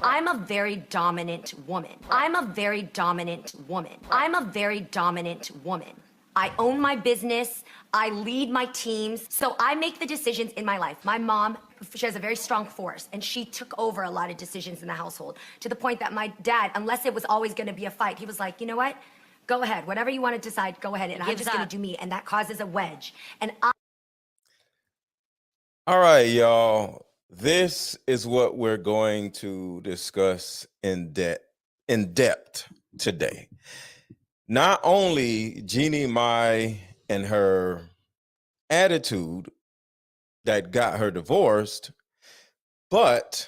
I'm a very dominant woman. I'm a very dominant woman. I'm a very dominant woman. I own my business. I lead my teams. So I make the decisions in my life. My mom, she has a very strong force, and she took over a lot of decisions in the household to the point that my dad, unless it was always going to be a fight, he was like, you know what? Go ahead. Whatever you want to decide, go ahead. And I'm just going to do me. And that causes a wedge. And All right, y'all. This is what we're going to discuss in depth today. Not only Jeannie Mai and her attitude that got her divorced, but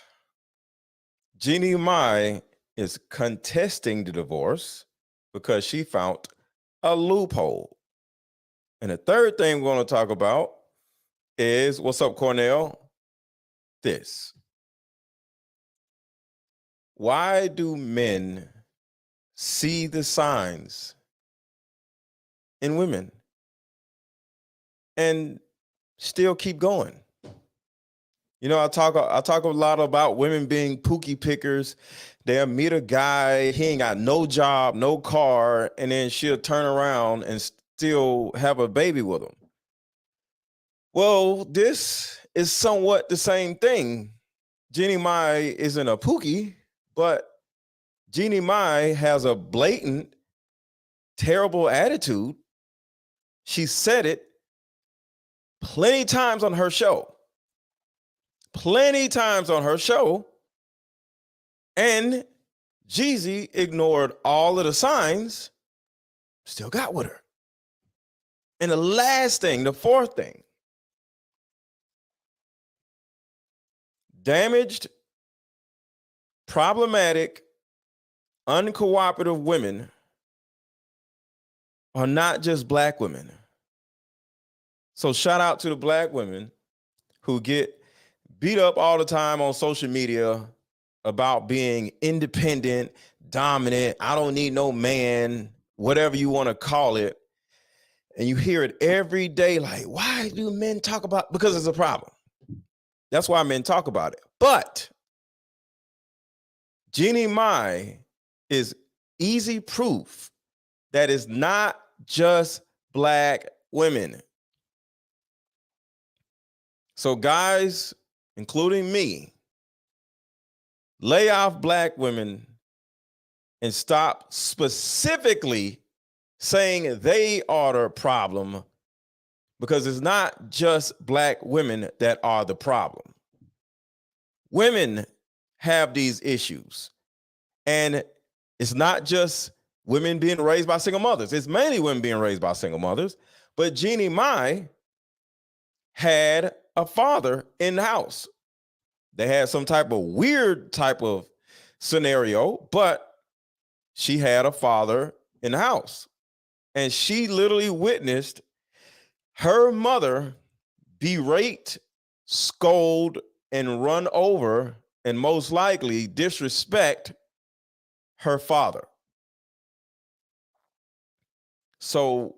Jeannie Mai is contesting the divorce because she found a loophole. And the third thing we're going to talk about is, what's up, Cornell? This. Why do men see the signs in women and still keep going? You know, I talk a lot about women being pookie pickers. They'll meet a guy, he ain't got no job, no car, and then she'll turn around and still have a baby with him. Well, this is somewhat the same thing. Jeannie Mai isn't a pookie, but Jeannie Mai has a blatant, terrible attitude. She said it plenty times on her show. And Jeezy ignored all of the signs, still got with her. And the last thing, the fourth thing, damaged, problematic, uncooperative women are not just black women. So shout out to the black women who get beat up all the time on social media about being independent, dominant, I don't need no man, whatever you want to call it. And you hear it every day, like, why do men talk about, because it's a problem. That's why men talk about it. But Jeannie Mai is easy proof that it's not just black women. So guys, including me, lay off black women and stop specifically saying they are the problem, because it's not just black women that are the problem. Women have these issues. And it's not just women being raised by single mothers. It's mainly women being raised by single mothers. But Jeannie Mai had a father in the house. They had some type of weird type of scenario, but she had a father in the house. And she literally witnessed her mother berate, scold, and run over, and most likely disrespect her father. So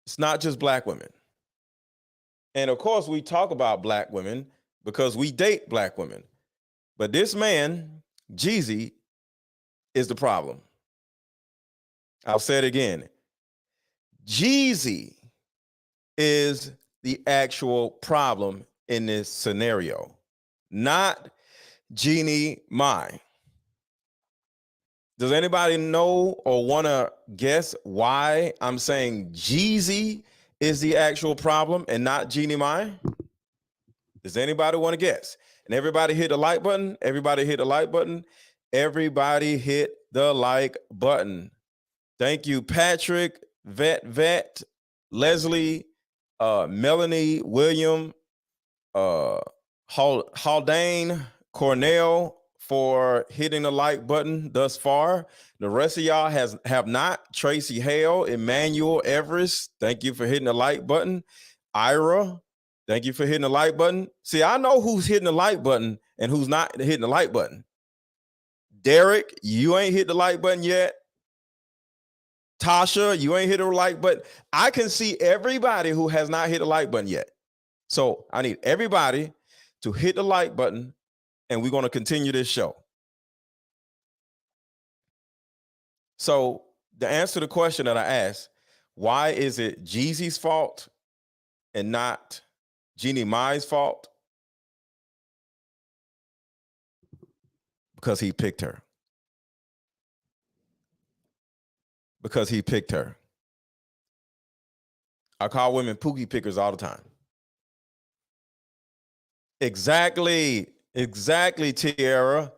it's not just black women. And of course, we talk about black women because we date black women. But this man, Jeezy, is the problem. I'll say it again. Jeezy is the actual problem in this scenario, not Jeannie Mai. Does anybody know or want to guess why I'm saying Jeezy is the actual problem and not Jeannie Mai? Does anybody want to guess? And everybody hit the like button. Everybody hit the like button. Everybody hit the like button. Thank you, Patrick, Vet, Leslie, Melanie, William, Haldane, Cornell, for hitting the like button thus far. The rest of y'all have not. Tracy Hale, Emmanuel Everest, thank you for hitting the like button. Ira, thank you for hitting the like button. See, I know who's hitting the like button and who's not hitting the like button. Derek, you ain't hit the like button yet. Tasha, you ain't hit the like button. I can see everybody who has not hit the like button yet. So I need everybody to hit the like button, and we're going to continue this show. So the answer to the question that I asked, why is it Jeezy's fault and not Jeannie Mai's fault? Because he picked her. Because he picked her. I call women pookie pickers all the time. Exactly, Tiara.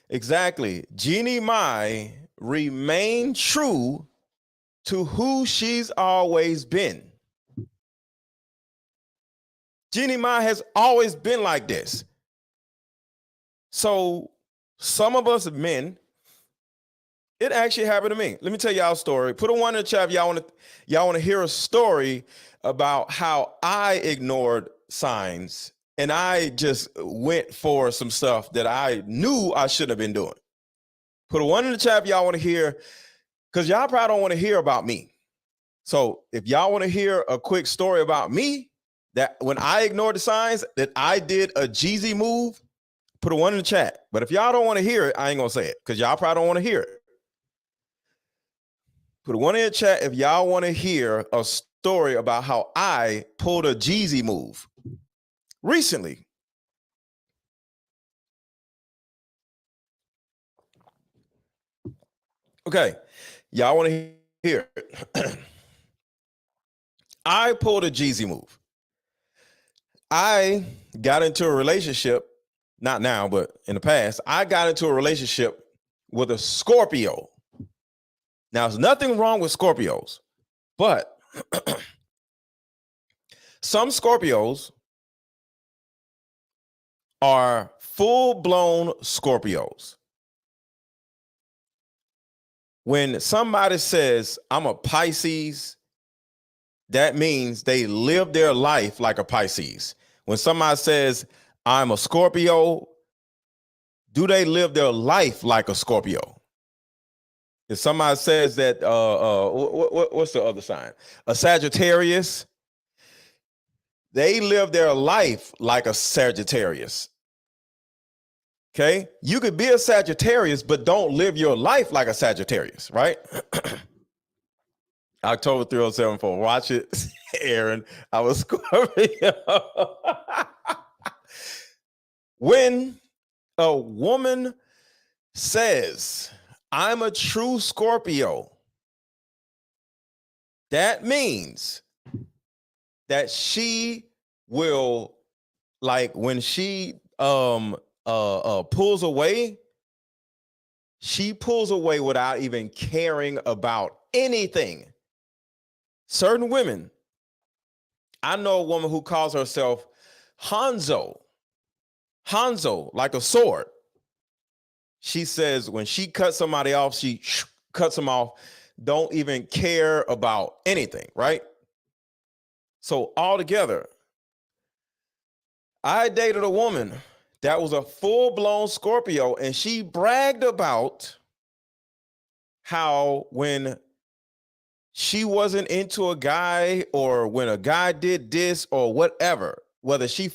Exactly. Jeannie Mai remained true to who she's always been. Jeannie Mai has always been like this. So some of us men, it actually happened to me. Let me tell y'all a story. Put a one in the chat if y'all want to hear a story about how I ignored signs and I just went for some stuff that I knew I shouldn't have been doing. Put a one in the chat if y'all want to hear, because y'all probably don't want to hear about me. So if y'all want to hear a quick story about me, that when I ignored the signs, that I did a Jeezy move, put a one in the chat. But if y'all don't want to hear it, I ain't gonna say it because y'all probably don't want to hear it. Put a one in the chat if y'all want to hear a story about how I pulled a Jeezy move recently. Okay, y'all want to hear it. I pulled a Jeezy move. I got into a relationship, not now, but in the past, I got into a relationship with a Scorpio. Now, there's nothing wrong with Scorpios, but some Scorpios are full-blown Scorpios. When somebody says, I'm a Pisces, that means they live their life like a Pisces. When somebody says, I'm a Scorpio, do they live their life like a Scorpio? If somebody says that, what's the other sign? A Sagittarius, they live their life like a Sagittarius. Okay? You could be a Sagittarius, but don't live your life like a Sagittarius, right? October 3074. Watch it, Aaron. I was Scorpio. When a woman says, I'm a true Scorpio, that means that she will, like, when she pulls away, she pulls away without even caring about anything. Certain women, I know a woman who calls herself Hanzo, like a sword. She says when she cuts somebody off, she cuts them off, don't even care about anything, right? So altogether, I dated a woman that was a full-blown Scorpio, and she bragged about how when she wasn't into a guy or when a guy did this or whatever, whether she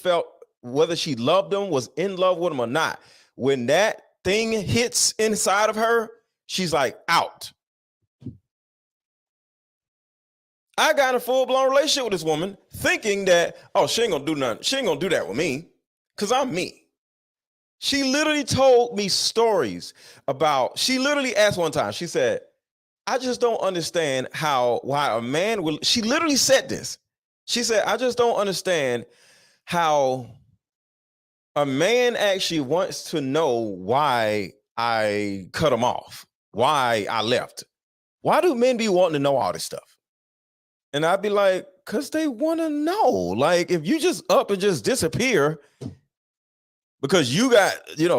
loved him, was in love with him or not, when that thing hits inside of her, she's like out. I got in a full-blown relationship with this woman thinking that, oh, she ain't gonna do nothing. She ain't gonna do that with me because I'm me. She literally told me stories about, she literally asked one time, she said, I just don't understand why a man will, she literally said this. She said, I just don't understand how a man actually wants to know why I cut him off, why I left. Why do men be wanting to know all this stuff? And I'd be like, because they want to know. Like, if you just up and just disappear because you got,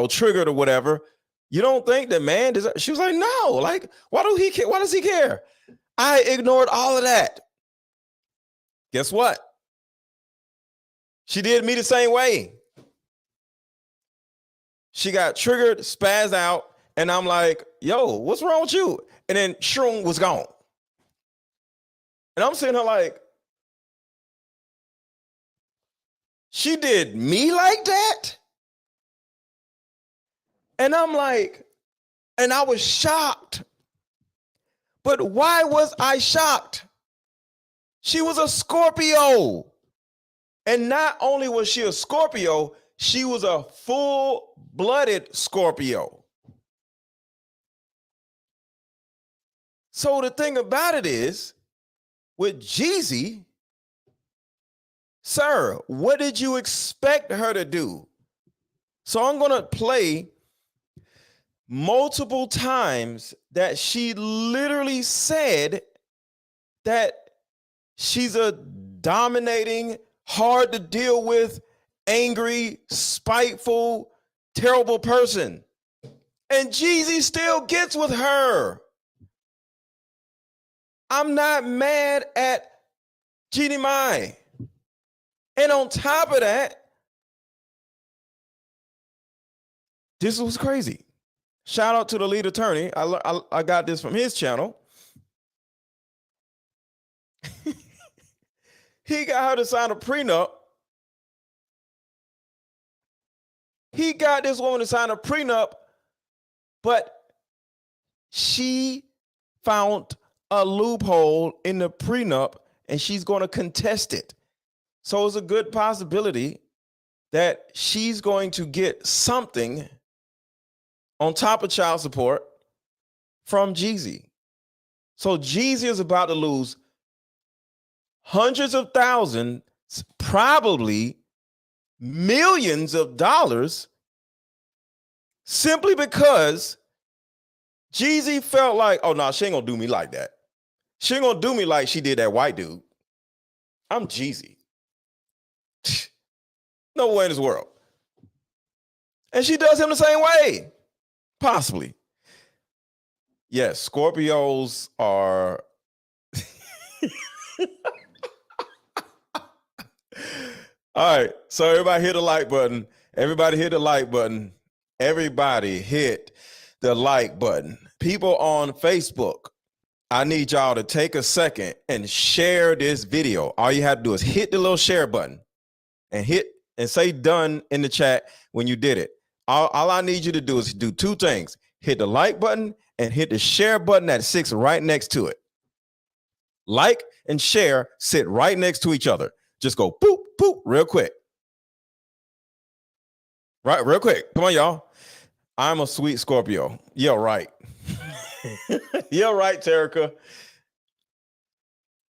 triggered or whatever, you don't think that man does. She was like, no, like, why does he care? I ignored all of that. Guess what? She did me the same way. She got triggered, spazzed out, and I'm like, yo, what's wrong with you? And then shroom was gone. And I'm sitting here like, she did me like that? And I'm like, and I was shocked. But why was I shocked? She was a Scorpio. And not only was she a Scorpio, she was a full-blooded Scorpio. So the thing about it is, with Jeezy, sir, what did you expect her to do? So I'm going to play multiple times that she literally said that she's a dominating, hard to deal with, angry, spiteful, terrible person. And Jeezy still gets with her. I'm not mad at Jeannie Mai. And on top of that, this was crazy. Shout out to the lead attorney. I got this from his channel. He got her to sign a prenup. He got this woman to sign a prenup, but she found a loophole in the prenup and she's going to contest it. So it's a good possibility that she's going to get something on top of child support from Jeezy. So Jeezy is about to lose hundreds of thousands, probably millions of dollars, simply because Jeezy felt like, oh no, she ain't gonna do me like that. She ain't gonna do me like she did that white dude. I'm Jeezy. No way in this world. And she does him the same way. Possibly. Yes, Scorpios are. All right, so everybody hit the like button. Everybody hit the like button. Everybody hit the like button. People on Facebook, I need y'all to take a second and share this video. All you have to do is hit the little share button and hit and say done in the chat when you did it. All I need you to do is do two things. Hit the like button and hit the share button at 6 right next to it. Like and share sit right next to each other. Just go boop, boop, real quick. Right, real quick. Come on, y'all. I'm a sweet Scorpio. Yeah, right. Yeah, right, Terica.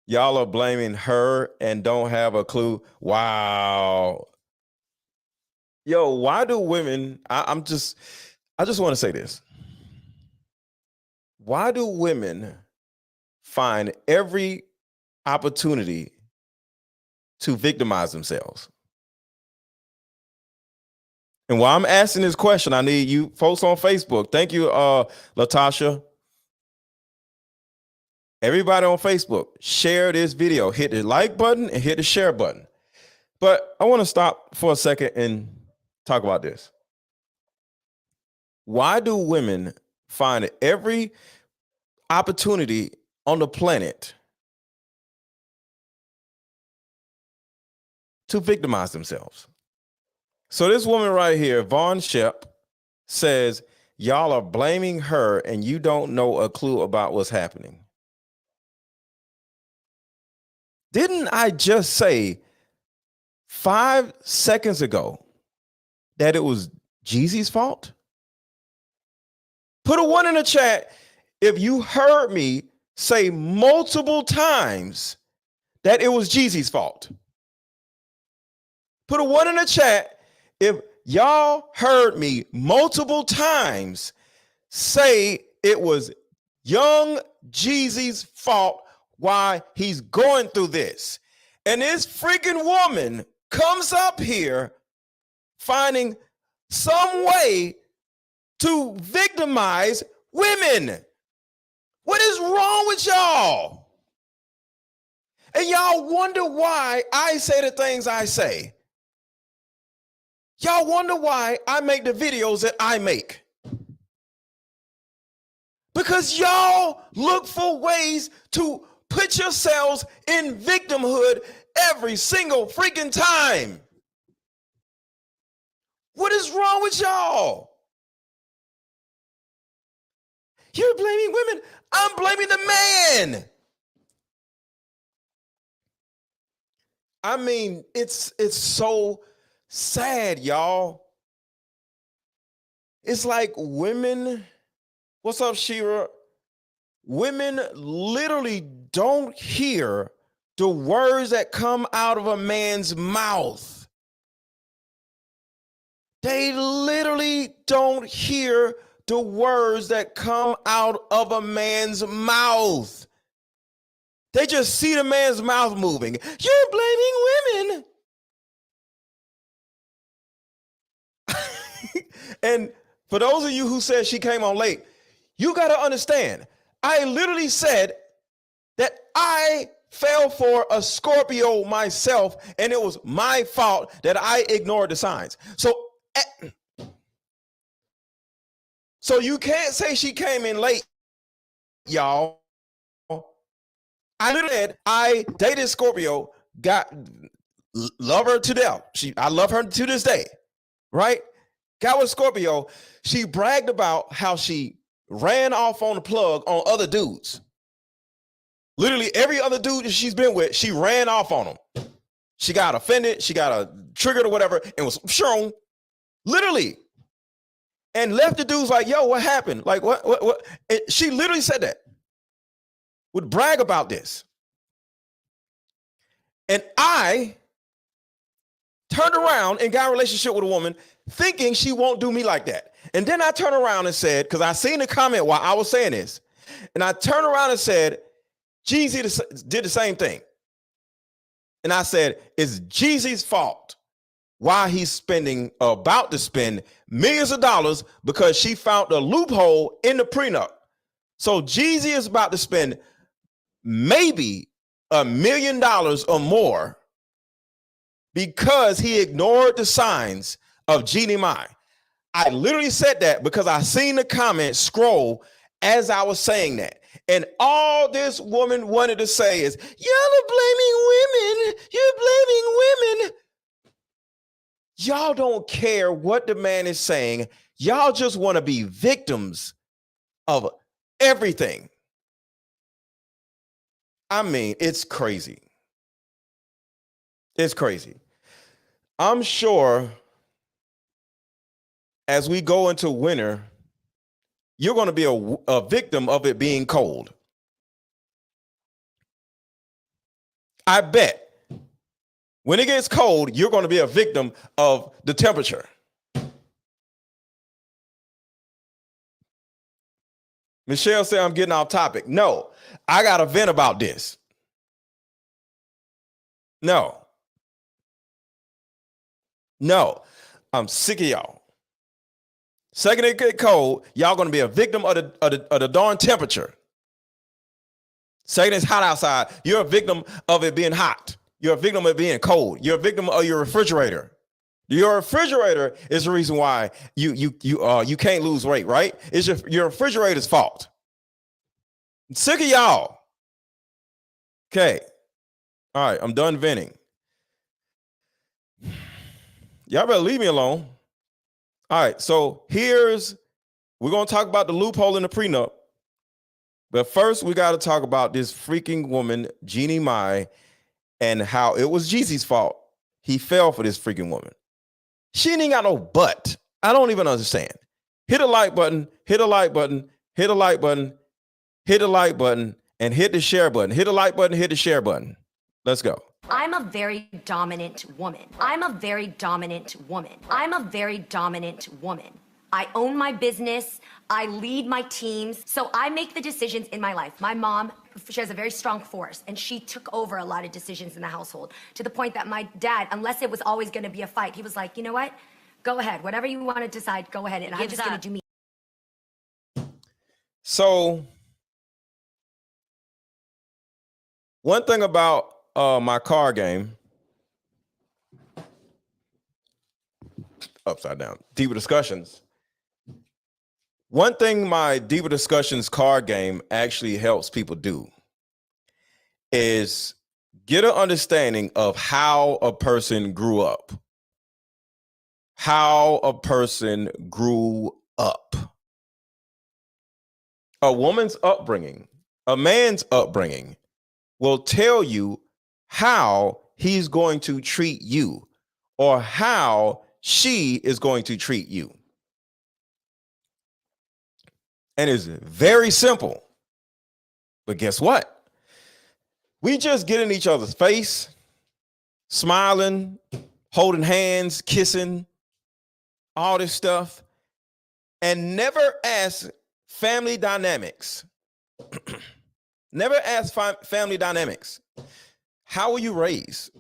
Y'all are blaming her and don't have a clue. Wow. Yo, why do women, I just want to say this. Why do women find every opportunity to victimize themselves? And while I'm asking this question, I need you folks on Facebook. Thank you, Latasha. Everybody on Facebook, share this video. Hit the like button and hit the share button. But I want to stop for a second and talk about this. Why do women find every opportunity on the planet to victimize themselves? So this woman right here, Vaughn Shep, says, y'all are blaming her and you don't know a clue about what's happening. Didn't I just say 5 seconds ago that it was Jeezy's fault? Put a 1 in the chat if you heard me say multiple times that it was Jeezy's fault. Put a 1 in the chat if y'all heard me multiple times say it was young Jeezy's fault why he's going through this. And this freaking woman comes up here finding some way to victimize women. What is wrong with y'all? And y'all wonder why I say the things I say. Y'all wonder why I make the videos that I make. Because y'all look for ways to put yourselves in victimhood every single freaking time. What is wrong with y'all? You're blaming women. I'm blaming the man. I mean, it's so sad, y'all. It's like women, what's up, Shira? Women literally don't hear the words that come out of a man's mouth. They literally don't hear the words that come out of a man's mouth. They just see the man's mouth moving. You're blaming women. And for those of you who said she came on late, you got to understand, I literally said that I fell for a Scorpio myself, and it was my fault that I ignored the signs. So you can't say she came in late, y'all. I literally said I dated Scorpio, love her to death. I love her to this day, right? Got with Scorpio. She bragged about how she ran off on the plug on other dudes. Literally every other dude that she's been with, she ran off on them. She got offended, she got a triggered or whatever, and was shown, literally. And left the dudes like, yo, what happened? Like, what? She literally said that. Would brag about this. And I turned around and got a relationship with a woman thinking she won't do me like that. And then I turned around and said, because I seen the comment while I was saying this, and I turned around and said, Jeezy did the same thing. And I said, it's Jeezy's fault why he's about to spend millions of dollars because she found a loophole in the prenup. So Jeezy is about to spend maybe $1 million or more because he ignored the signs of Jeannie Mai. I literally said that because I seen the comments scroll as I was saying that. And all this woman wanted to say is, y'all are blaming women. You're blaming women. Y'all don't care what the man is saying. Y'all just want to be victims of everything. I mean, it's crazy. It's crazy. I'm sure as we go into winter, you're going to be a victim of it being cold. I bet when it gets cold, you're going to be a victim of the temperature. Michelle said I'm getting off topic. No, I got a vent about this. No, I'm sick of y'all. Second it get cold, y'all going to be a victim of the darn temperature. Second it's hot outside, you're a victim of it being hot. You're a victim of it being cold. You're a victim of your refrigerator. Your refrigerator is the reason why you can't lose weight, right? It's your refrigerator's fault. I'm sick of y'all. Okay. All right, I'm done venting. Y'all better leave me alone. All right, so we're going to talk about the loophole in the prenup. But first, we got to talk about this freaking woman, Jeannie Mai, and how it was Jeezy's fault. He fell for this freaking woman. She ain't got no butt. I don't even understand. Hit a like button, hit a like button, hit a like button, hit a like button, and hit the share button. Hit a like button, hit the share button. Let's go. I'm a very dominant woman. I'm a very dominant woman. I'm a very dominant woman. I own my business. I lead my teams. So I make the decisions in my life. My mom, she has a very strong force, and she took over a lot of decisions in the household to the point that my dad, unless it was always going to be a fight, he was like, you know what? Go ahead. Whatever you want to decide, go ahead. And I'm just going to do me. So one thing about my car game, upside down, deeper discussions. One thing my deeper discussions card game actually helps people do is get an understanding of how a person grew up. How a person grew up. A woman's upbringing, a man's upbringing will tell you how he's going to treat you or how she is going to treat you. And it's very simple. But guess what? We just get in each other's face, smiling, holding hands, kissing, all this stuff, and never ask family dynamics. Never ask family dynamics. How were you raised?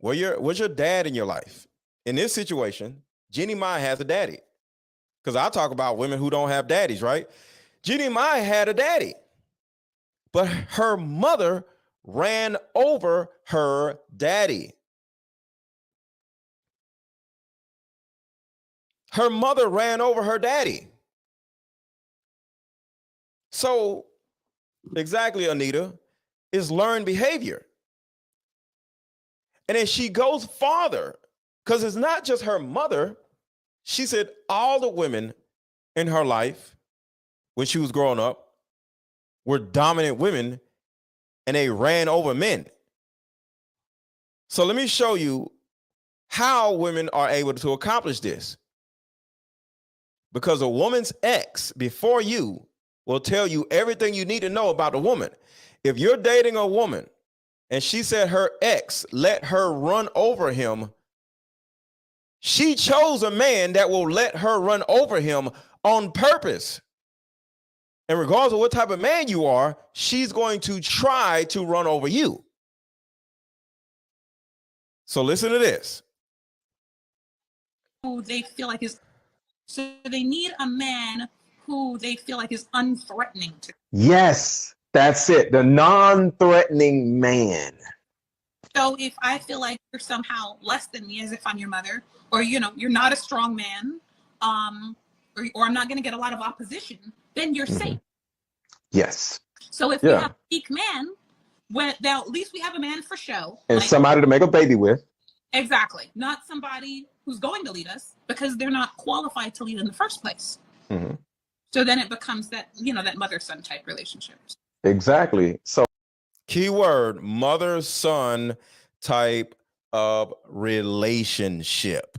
Was your dad in your life? In this situation, Jeannie Mai has a daddy. Because I talk about women who don't have daddies, right? Jeannie Mai had a daddy, but her mother ran over her daddy. Her mother ran over her daddy. So, exactly, Anita, is learned behavior. And then she goes farther, because it's not just her mother. She said all the women in her life when she was growing up were dominant women and they ran over men. So let me show you how women are able to accomplish this. Because a woman's ex before you will tell you everything you need to know about a woman. If you're dating a woman and she said her ex let her run over him, she chose a man that will let her run over him on purpose. And regardless of what type of man you are, she's going to try to run over you. So listen to this. Who they feel like is, so they need a man who they feel like is unthreatening to. Yes, that's it. The non-threatening man. So if I feel like you're somehow less than me, as if I'm your mother, or you're not a strong man, or I'm not going to get a lot of opposition, then you're safe. Yes. So if we have a weak man, now at least we have a man for show. And like, somebody to make a baby with. Exactly. Not somebody who's going to lead us because they're not qualified to lead in the first place. Mm-hmm. So then it becomes that, that mother-son type relationship. Exactly. So keyword, mother-son type of relationship.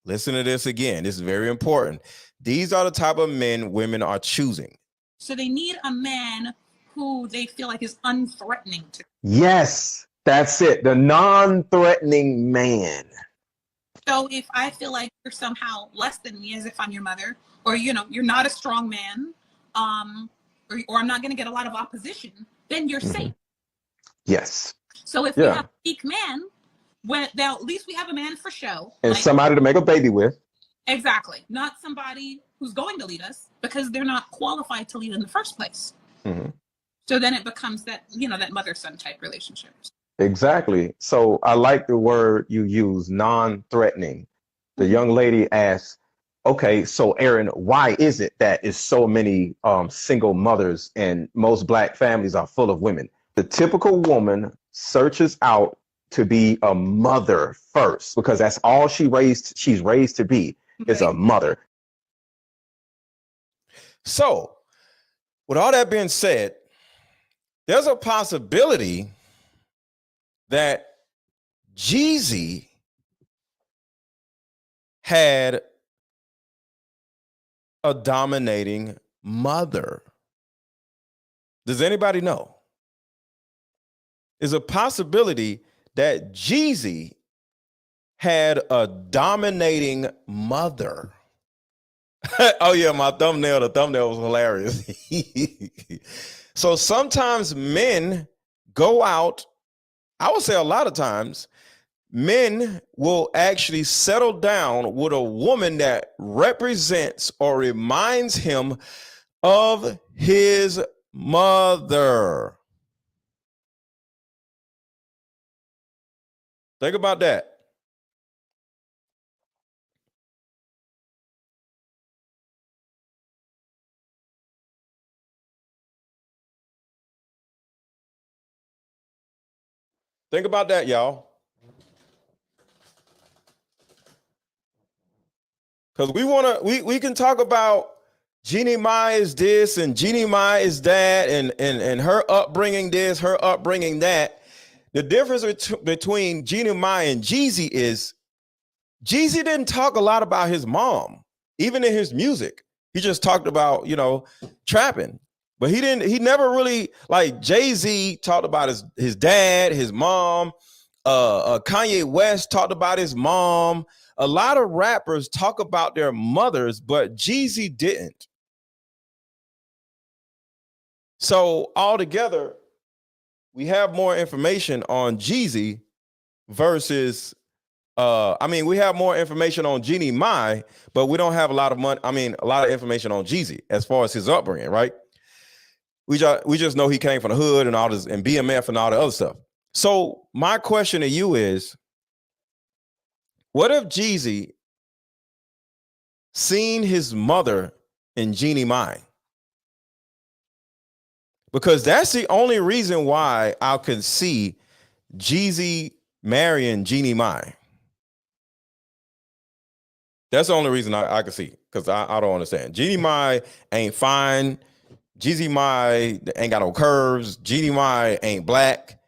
Listen to this again. This is very important. These are the type of men women are choosing. So they need a man who they feel like is unthreatening to. Yes, that's it. The non-threatening man. So if I feel like you're somehow less than me, as if I'm your mother, or you're not a strong man, or I'm not going to get a lot of opposition, then you're safe. Yes. So if we have a weak man, now at least we have a man for show. And like, somebody to make a baby with. Exactly. Not somebody who's going to lead us because they're not qualified to lead in the first place. Mm-hmm. So then it becomes that, that mother-son type relationship. Exactly. So I like the word you use, non-threatening. The young lady asks, okay, so Aaron, why is it that is so many single mothers and most Black families are full of women? The typical woman searches out to be a mother first because that's all she's raised to be is a mother. So with all that being said, there's a possibility that Jeezy had a dominating mother. Does anybody know? There's a possibility that Jeezy had a dominating mother. Oh yeah, the thumbnail was hilarious. So sometimes men go out, I would say a lot of times, men will actually settle down with a woman that represents or reminds him of his mother. Think about that. Think about that, y'all. Because we can talk about Jeannie Mai is this and Jeannie Mai is that, and her upbringing this, her upbringing that. The difference between Jeannie Mai and Jeezy is Jeezy didn't talk a lot about his mom, even in his music. He just talked about, trapping. But he never really, like Jay-Z talked about his dad, his mom. Kanye West talked about his mom. A lot of rappers talk about their mothers, but Jeezy didn't. So altogether, we have more information on Jeezy versus we have more information on Jeannie Mai, but we don't have a lot of a lot of information on Jeezy as far as his upbringing, right? We just know he came from the hood and all this and BMF and all the other stuff. So my question to you is, what if Jeezy seen his mother in Jeannie Mai? Because that's the only reason why I can see Jeezy marrying Jeannie Mai. That's the only reason I can see, because I don't understand. Jeannie Mai ain't fine. Jeezy Mai ain't got no curves. Jeannie Mai ain't black.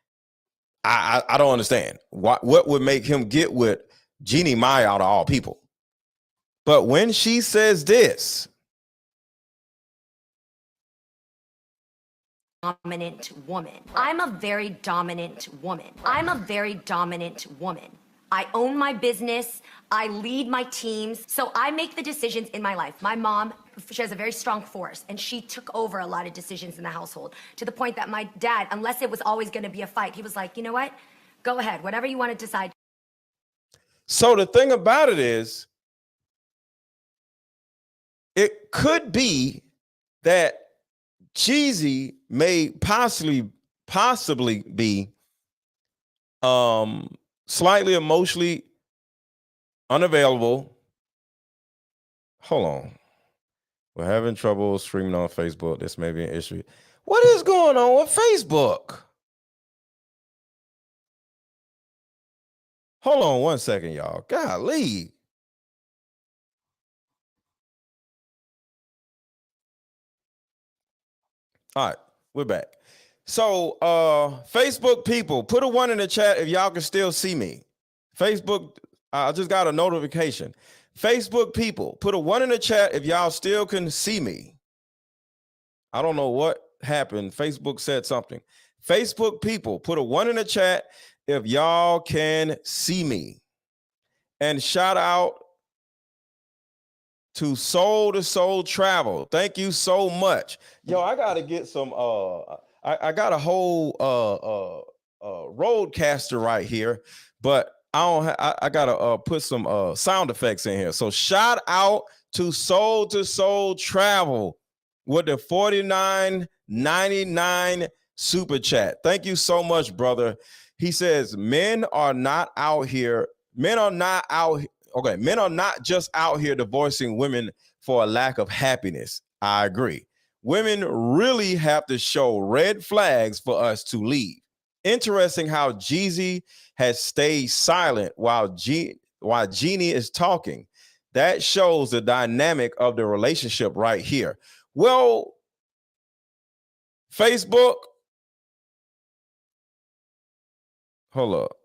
I don't understand. What would make him get with Jeannie Mai out of all people? But when she says this, dominant woman. I'm a very dominant woman. I'm a very dominant woman. I own my business. I lead my teams. So I make the decisions in my life. My mom, she has a very strong force, and she took over a lot of decisions in the household, to the point that my dad, unless it was always going to be a fight, he was like, you know what? Go ahead. Whatever you want to decide. So the thing about it is, it could be that Jeezy may possibly be slightly emotionally unavailable. Hold on. We're having trouble streaming on Facebook. This may be an issue. What is going on with Facebook? Hold on one second, y'all. Golly. All right, we're back. So, Facebook people, put a 1 in the chat if y'all can still see me. Facebook, I just got a notification. Facebook people, put a 1 in the chat if y'all still can see me. I don't know what happened. Facebook said something. Facebook people, put a 1 in the chat if y'all can see me. And shout out to Soul Travel. Thank you so much. Yo, I gotta get some I got a whole roadcaster right here, but I gotta put some sound effects in here. So shout out to Soul Travel with the $49.99 super chat. Thank you so much, brother. He says men are not just out here divorcing women for a lack of happiness. I agree. Women really have to show red flags for us to leave. Interesting how Jeezy has stayed silent while Jeannie is talking. That shows the dynamic of the relationship right here. Well, Facebook, hold up.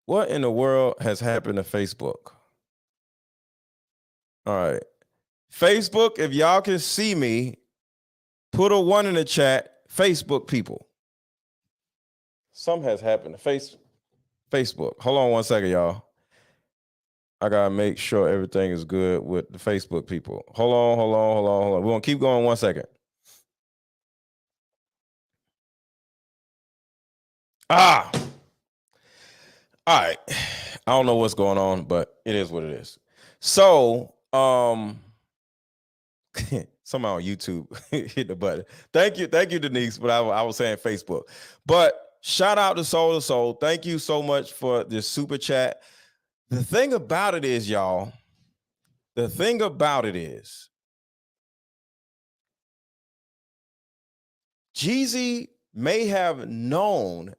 What in the world has happened to Facebook? All right. Facebook, if y'all can see me, put a 1 in the chat. Facebook people. Something has happened to Facebook. Hold on one second, y'all. I gotta make sure everything is good with the Facebook people. Hold on. We're gonna keep going 1 second. All right. I don't know what's going on, but it is what it is. So, somehow YouTube hit the button. Thank you, Denise. But I was saying Facebook. But shout out to Soul. Thank you so much for this super chat. The thing about it is, y'all, Jeezy may have known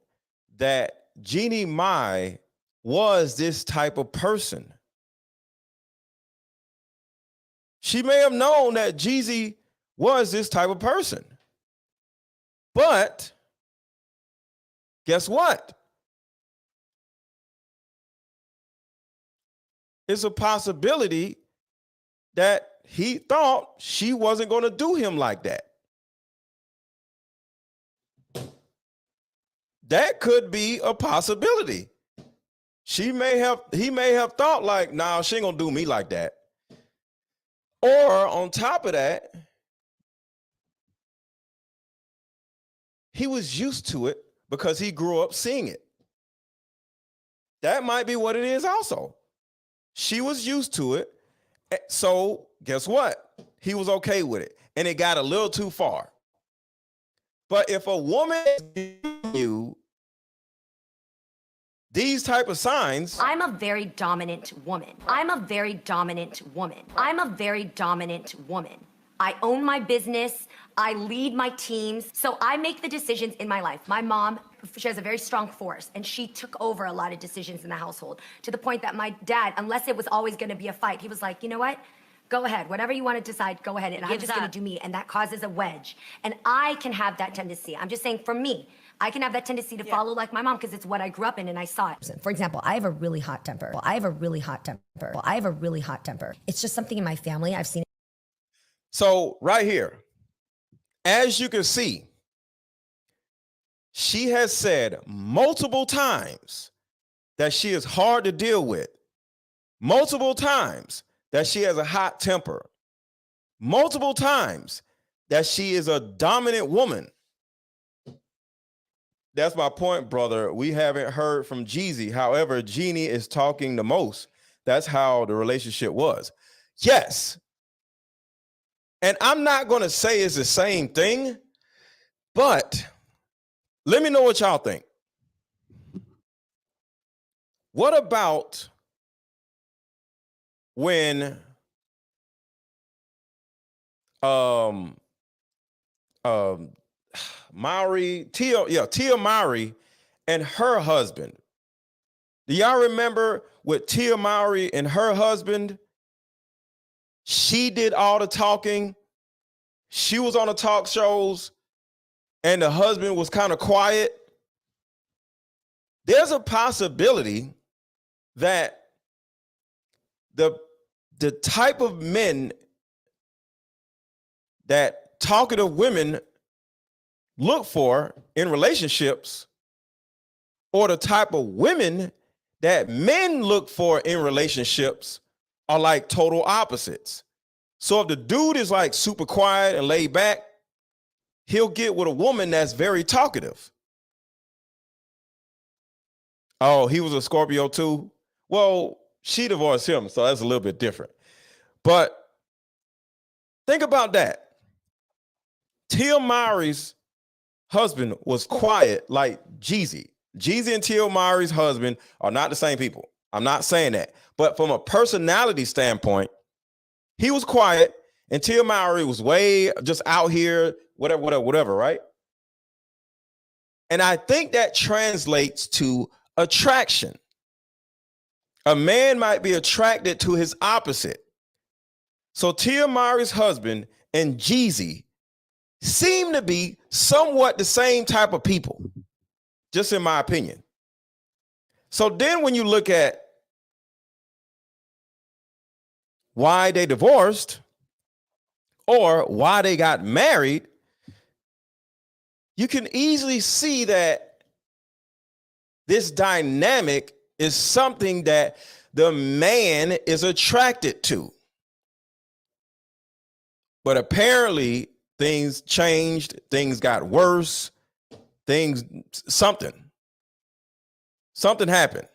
that Jeannie Mai was this type of person. She may have known that Jeezy was this type of person. But guess what? It's a possibility that he thought she wasn't going to do him like that. That could be a possibility. He may have thought like, nah, she ain't gonna do me like that. Or on top of that, he was used to it because he grew up seeing it. That might be what it is also. She was used to it. So guess what? He was okay with it. And it got a little too far. But if a woman is giving you these type of signs. I'm a very dominant woman. I'm a very dominant woman. I'm a very dominant woman. I own my business. I lead my teams. So I make the decisions in my life. My mom, she has a very strong force, and she took over a lot of decisions in the household to the point that my dad, unless it was always going to be a fight, he was like, you know what? Go ahead. Whatever you want to decide, go ahead. And I'm just going to do me. And that causes a wedge. And I can have that tendency. I'm just saying for me, I can have that tendency to follow like my mom because it's what I grew up in and I saw it. For example, I have a really hot temper. I have a really hot temper. It's just something in my family. I've seen it. So right here, as you can see, she has said multiple times that she is hard to deal with. Multiple times that she has a hot temper. Multiple times that she is a dominant woman. That's my point, brother. We haven't heard from Jeezy. However, Jeannie is talking the most. That's how the relationship was. Yes. And I'm not going to say it's the same thing, but let me know what y'all think. What about when Tia Mowry and her husband. Do y'all remember with Tia Mowry and her husband? She did all the talking. She was on the talk shows and the husband was kind of quiet. There's a possibility that the type of men that talkative women look for in relationships, or the type of women that men look for in relationships, are like total opposites. So if the dude is like super quiet and laid back, he'll get with a woman that's very talkative. Oh, he was a Scorpio too? Well, she divorced him, so that's a little bit different. But think about that. Tia Mowry's husband was quiet like Jeezy. Jeezy and Tia Mowry's husband are not the same people. I'm not saying that. But from a personality standpoint, he was quiet and Tia Mowry was way just out here, whatever, right? And I think that translates to attraction. A man might be attracted to his opposite. So Tia Mowry's husband and Jeezy seem to be somewhat the same type of people, just in my opinion. So then when you look at why they divorced or why they got married, you can easily see that this dynamic is something that the man is attracted to. But apparently things changed, things got worse, something happened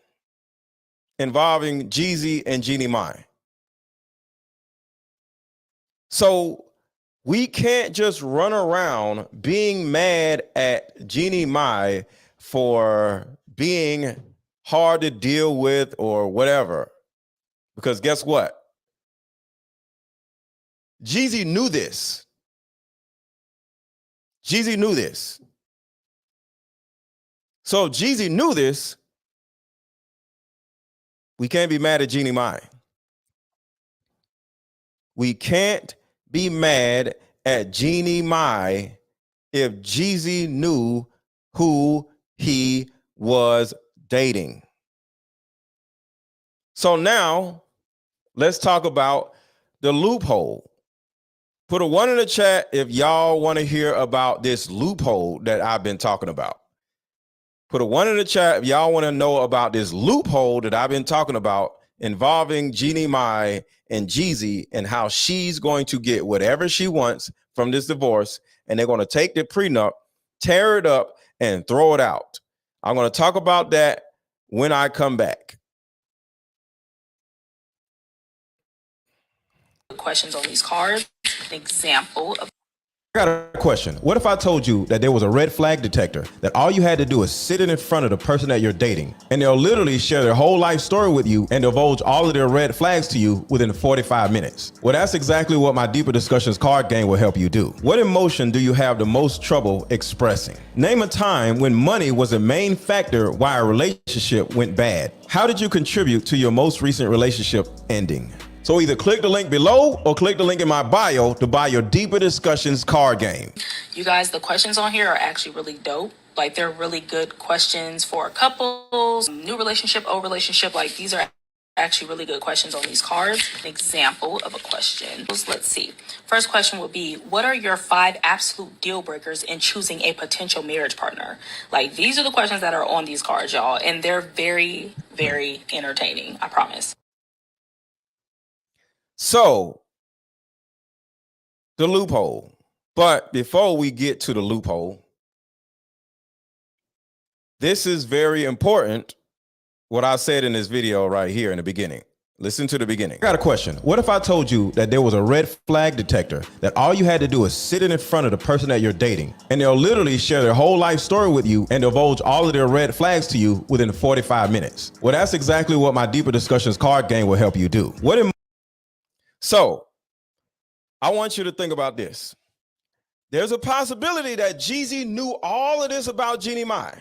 involving Jeezy and Jeannie Mai. So we can't just run around being mad at Jeannie Mai for being hard to deal with or whatever. Because guess what? Jeezy knew this. Jeezy knew this. So if Jeezy knew this, we can't be mad at Jeannie Mai. we can't be mad at Jeannie Mai if Jeezy knew who he was dating. So now let's talk about the loophole. Put a 1 in the chat if y'all want to hear about this loophole that I've been talking about. Put a 1 in the chat if y'all want to know about this loophole that I've been talking about involving Jeannie Mai and Jeezy and how she's going to get whatever she wants from this divorce, and they're going to take the prenup, tear it up, and throw it out. I'm going to talk about that when I come back. Questions on these cards. An example of I got a question. What if I told you that there was a red flag detector, that all you had to do is sit in front of the person that you're dating, and they'll literally share their whole life story with you and divulge all of their red flags to you within 45 minutes? Well, that's exactly what my Deeper Discussions card game will help you do. What emotion do you have the most trouble expressing? Name a time when money was a main factor why a relationship went bad. How did you contribute to your most recent relationship ending? So either click the link below or click the link in my bio to buy your Deeper Discussions card game. you guys, the questions on here are actually really dope. Like, they're really good questions for couples, new relationship, old relationship. Like, these are actually really good questions on these cards. An example of a question. Let's see. First question would be, what are your 5 absolute deal breakers in choosing a potential marriage partner? Like, these are the questions that are on these cards, y'all. And they're very, very entertaining. I promise. So, the loophole. But before we get to the loophole, this is very important, what I said in this video right here in the beginning. Listen to the beginning. I got a question. What if I told you that there was a red flag detector, that all you had to do is sit in front of the person that you're dating, and they'll literally share their whole life story with you and divulge all of their red flags to you within 45 minutes? Well, that's exactly what my Deeper Discussions card game will help you do. So, I want you to think about this. There's a possibility that Jeezy knew all of this about Jeannie Mai,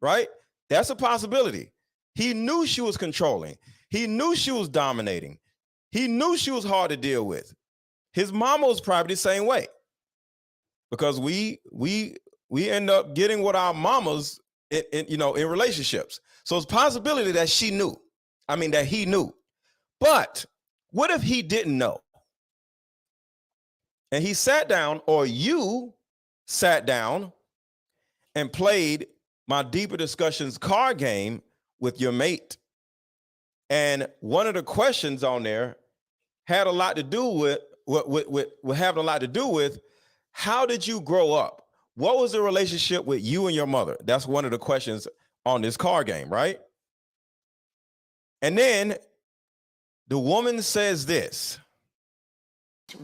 right? That's a possibility. He knew she was controlling. He knew she was dominating. He knew she was hard to deal with. His mama was probably the same way, because we end up getting with our mamas in relationships. So it's a possibility that she knew. I mean, that he knew. But what if he didn't know? And he sat down, or you sat down and played my Deeper Discussions card game with your mate. And one of the questions on there had a lot to do with having a lot to do with, how did you grow up? What was the relationship with you and your mother? That's one of the questions on this card game, right? And then the woman says this.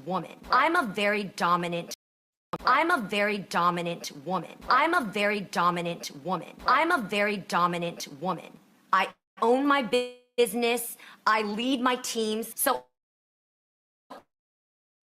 Woman. I'm a very dominant woman. I'm a very dominant woman. I'm a very dominant woman. I own my business. I lead my teams. So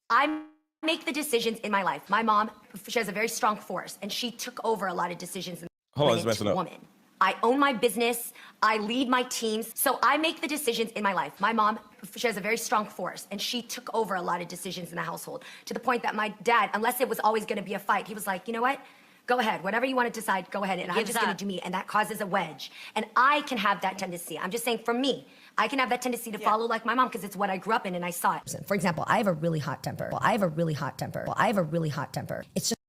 I make the decisions in my life. My mom, she has a very strong force, and she took over a lot of decisions. Hold on, it's messing up. Woman. I own my business. I lead my teams. So I make the decisions in my life. My mom, she has a very strong force, and she took over a lot of decisions in the household, to the point that my dad, unless it was always going to be a fight, he was like, you know what? Go ahead. Whatever you want to decide, go ahead. And I'm just going to do me. And that causes a wedge. And I can have that tendency. I'm just saying, for me, I can have that tendency to follow like my mom, because it's what I grew up in and I saw it. For example, I have a really hot temper. It's just.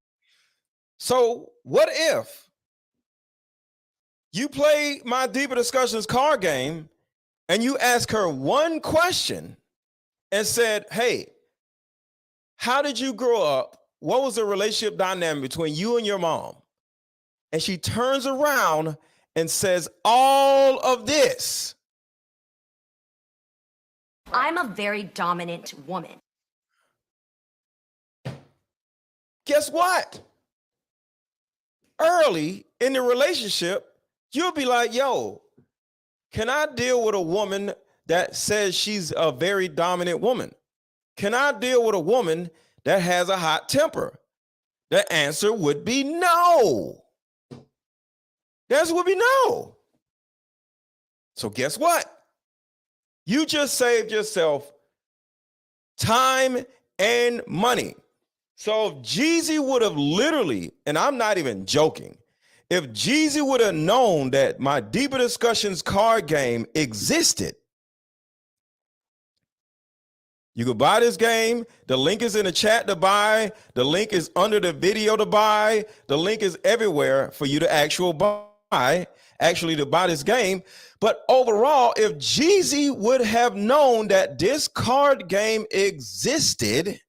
So what if you play my Deeper Discussions card game and you ask her one question and said, hey, how did you grow up? What was the relationship dynamic between you and your mom? And she turns around and says all of this. I'm a very dominant woman. Guess what? Early in the relationship, you'll be like, yo, can I deal with a woman that says she's a very dominant woman? Can I deal with a woman that has a hot temper? The answer would be no. The answer would be no. So guess what? You just saved yourself time and money. So if Jeezy would have literally, and I'm not even joking, if Jeezy would have known that my Deeper Discussions card game existed, you could buy this game. The link is in the chat to buy. The link is under the video to buy. The link is everywhere for you to actually buy this game. But overall, if Jeezy would have known that this card game existed,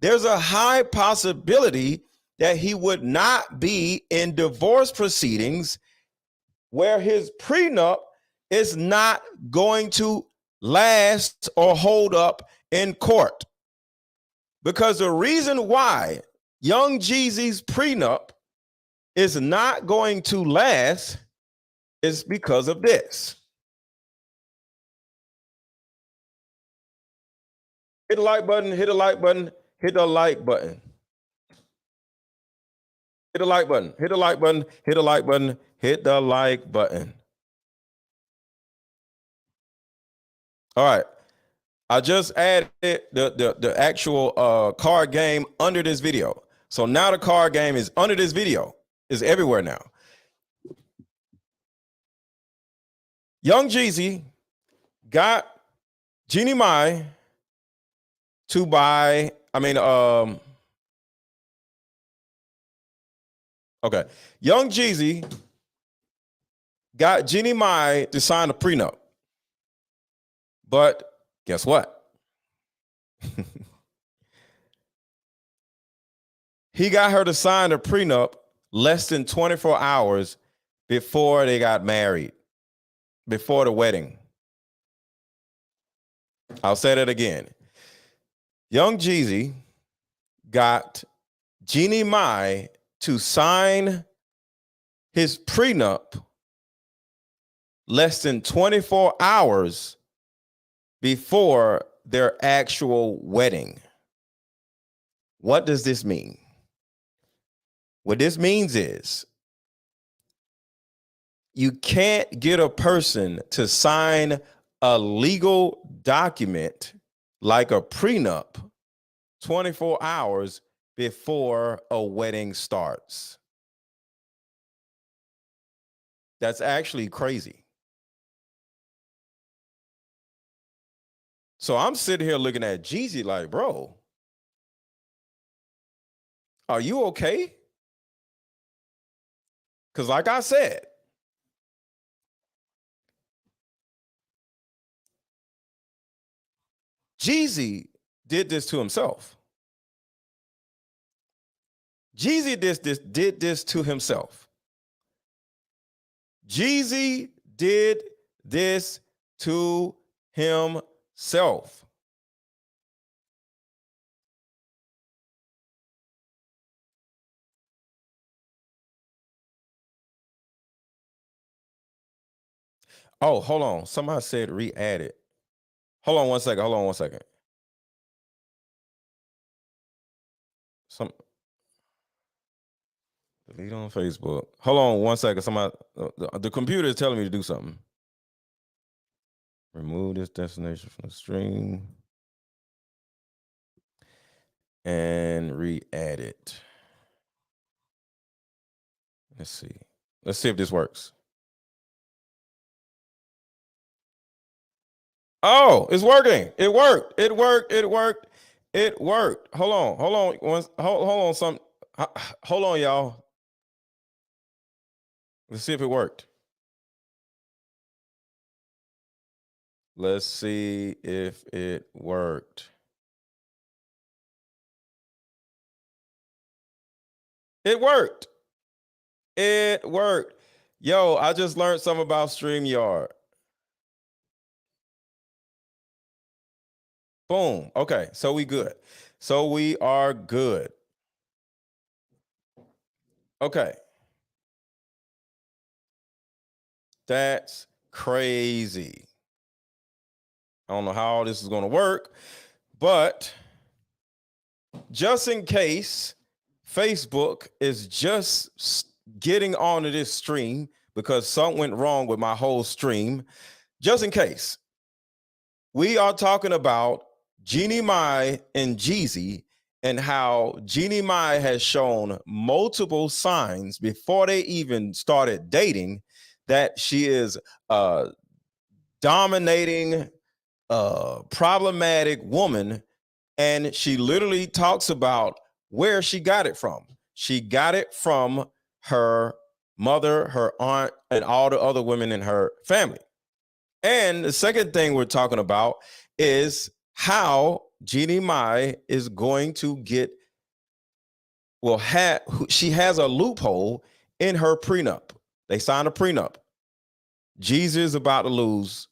there's a high possibility that he would not be in divorce proceedings where his prenup is not going to last or hold up in court. Because the reason why young Jeezy's prenup is not going to last is because of this. Hit the like button, hit the like button, hit the like button. Hit the like button, hit the like button, hit the like button, hit the like button. All right. I just added the actual card game under this video. So now the card game is under this video. It's everywhere now. Young Jeezy got Jeannie Mai to buy, Young Jeezy got Jeannie Mai to sign a prenup. But guess what? He got her to sign a prenup less than 24 hours before they got married, before the wedding. I'll say that again. Young Jeezy got Jeannie Mai to sign his prenup less than 24 hours before their actual wedding. What does this mean? What this means is you can't get a person to sign a legal document like a prenup 24 hours before a wedding starts. That's actually crazy. So I'm sitting here looking at Jeezy like, bro, are you okay? Because like I said, Jeezy did this to himself. Jeezy did this to himself. Jeezy did this to himself. Oh, hold on. Somebody said re-add it. Hold on one second. Delete on Facebook. Hold on one second. Somebody, the computer is telling me to do something. Remove this destination from the stream and re-add it. Let's see. Let's see if this works. Oh, it's working. It worked. Hold on, y'all. Let's see if it worked. Let's see if it worked. It worked. Yo, I just learned something about StreamYard. Boom. Okay, so we good. So we are good. Okay. That's crazy. I don't know how all this is going to work, but just in case Facebook is just getting onto this stream because something went wrong with my whole stream, just in case, we are talking about Jeannie Mai and Jeezy, and how Jeannie Mai has shown multiple signs before they even started dating that she is a dominating, problematic woman. And she literally talks about where she got it from. She got it from her mother, her aunt, and all the other women in her family. And the second thing we're talking about is how Jeannie Mai is going to get, well, she has a loophole in her prenup. They signed a prenup. Jeezy is about to lose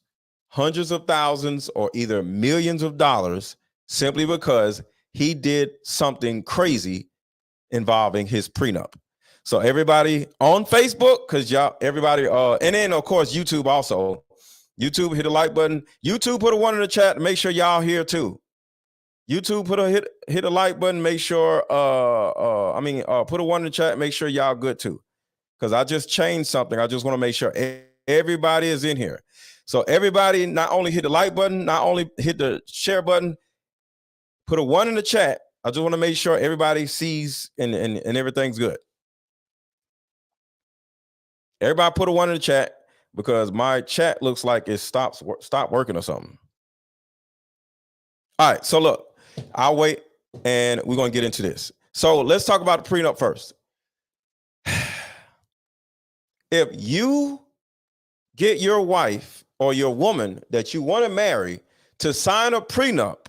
hundreds of thousands or either millions of dollars simply because he did something crazy involving his prenup. So everybody on Facebook, because everybody, and then of course YouTube also. YouTube, hit the like button. YouTube, put a 1 in the chat to make sure y'all here too. YouTube, hit a like button. Make sure, put a 1 in the chat. Make sure y'all good too, because I just changed something. I just want to make sure everybody is in here. So everybody, not only hit the like button, not only hit the share button, put a 1 in the chat. I just want to make sure everybody sees and everything's good. Everybody put a 1 in the chat, because my chat looks like it stopped working or something. All right, so look, I'll wait and we're going to get into this. So let's talk about the prenup first. If you get your wife or your woman that you want to marry to sign a prenup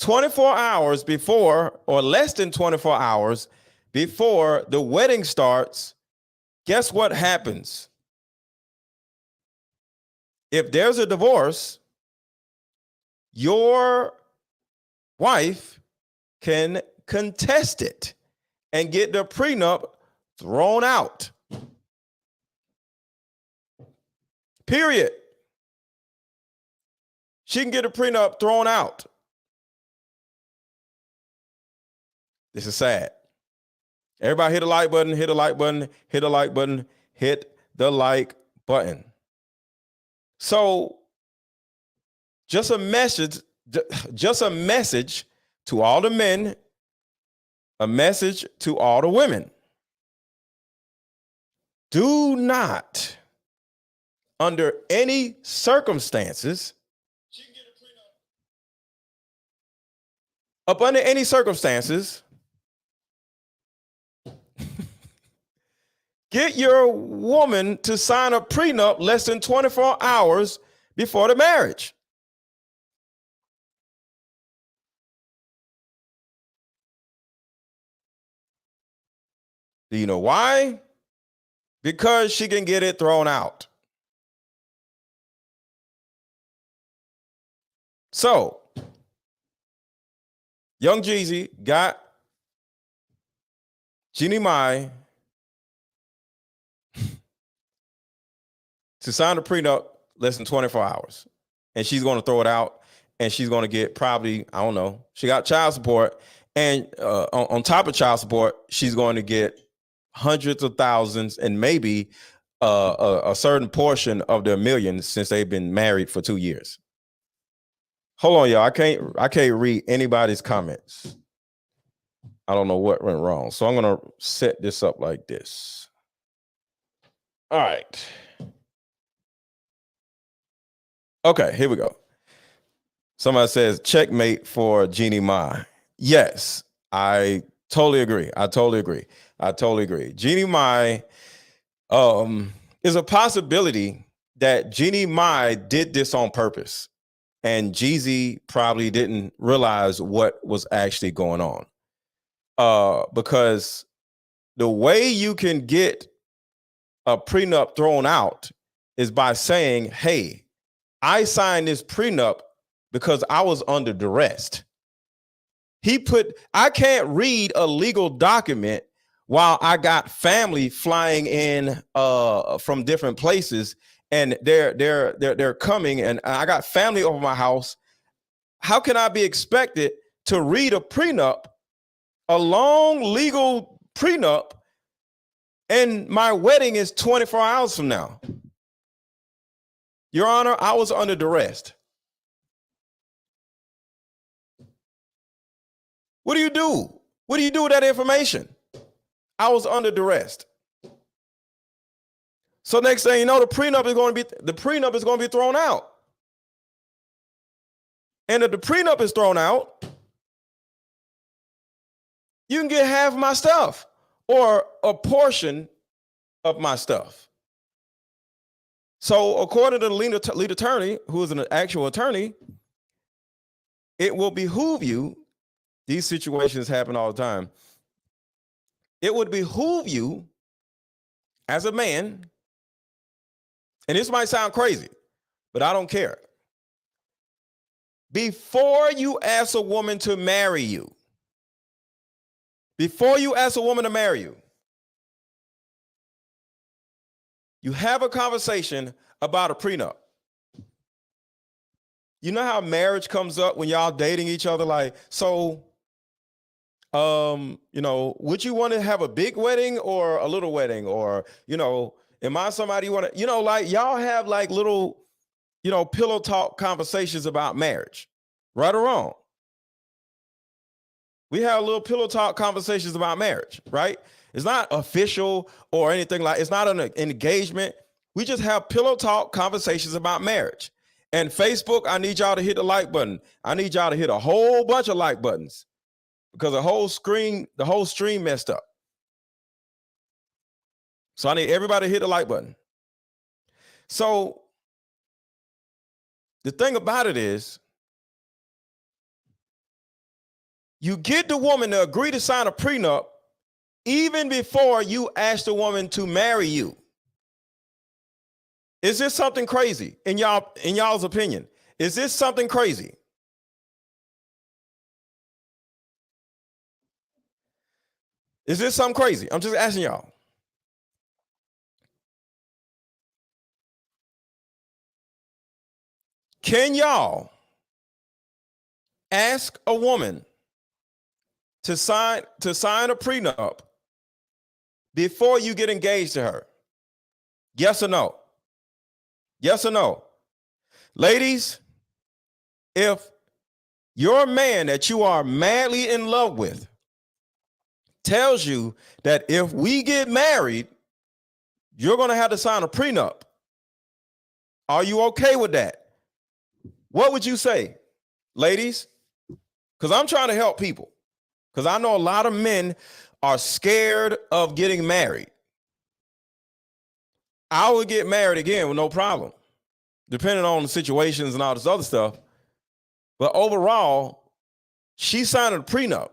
24 hours before, or less than 24 hours before the wedding starts, guess what happens? If there's a divorce, your wife can contest it and get the prenup thrown out. Period. She can get a prenup thrown out. This is sad. Everybody hit the like button, hit the like button, hit the like button, hit the like button. So just a message to all the men, a message to all the women. Do not, under any circumstances, under any circumstances, get your woman to sign a prenup less than 24 hours before the marriage. Do you know why? Because she can get it thrown out. So, young Jeezy got Jeannie Mai to sign a prenup less than 24 hours. And she's going to throw it out, and she's going to get probably, I don't know, she got child support. And on top of child support, she's going to get hundreds of thousands and maybe a certain portion of their millions, since they've been married for 2 years. Hold on, y'all. I can't read anybody's comments. I don't know what went wrong. So I'm going to set this up like this. All right. Okay, here we go. Somebody says checkmate for Jeannie Mai. Yes, I totally agree. I totally agree. Jeannie Mai is a possibility that Jeannie Mai did this on purpose, and Jeezy probably didn't realize what was actually going on. Because the way you can get a prenup thrown out is by saying, hey, I signed this prenup because I was under duress. I can't read a legal document while I got family flying in from different places, and they're coming, and I got family over my house. How can I be expected to read a prenup, a long legal prenup, and my wedding is 24 hours from now? Your Honor, I was under duress. What do you do? What do you do with that information? I was under duress. So next thing you know, the prenup is going to be thrown out. And if the prenup is thrown out, you can get half of my stuff or a portion of my stuff. So according to the lead attorney, who is an actual attorney, it will behoove you, these situations happen all the time, it would behoove you as a man, and this might sound crazy, but I don't care. Before you ask a woman to marry you, you have a conversation about a prenup. You know how marriage comes up when y'all dating each other? Like, so, would you want to have a big wedding or a little wedding? Or, am I somebody you want to, like y'all have like little, pillow talk conversations about marriage, right or wrong? We have little pillow talk conversations about marriage, right? It's not official or anything it's not an engagement. We just have pillow talk conversations about marriage. And Facebook, I need y'all to hit the like button. I need y'all to hit a whole bunch of like buttons because the whole stream messed up. So I need everybody to hit the like button. So the thing about it is, you get the woman to agree to sign a prenup even before you ask the woman to marry you. Is this something crazy in y'all's opinion? Is this something crazy? Is this something crazy? I'm just asking y'all. Can y'all ask a woman to sign a prenup before you get engaged to her? Yes or no? Yes or no? Ladies, if your man that you are madly in love with tells you that if we get married, you're going to have to sign a prenup, are you okay with that? What would you say, ladies? Because I'm trying to help people. Because I know a lot of men are scared of getting married. I would get married again with no problem, depending on the situations and all this other stuff. But overall, she signed a prenup.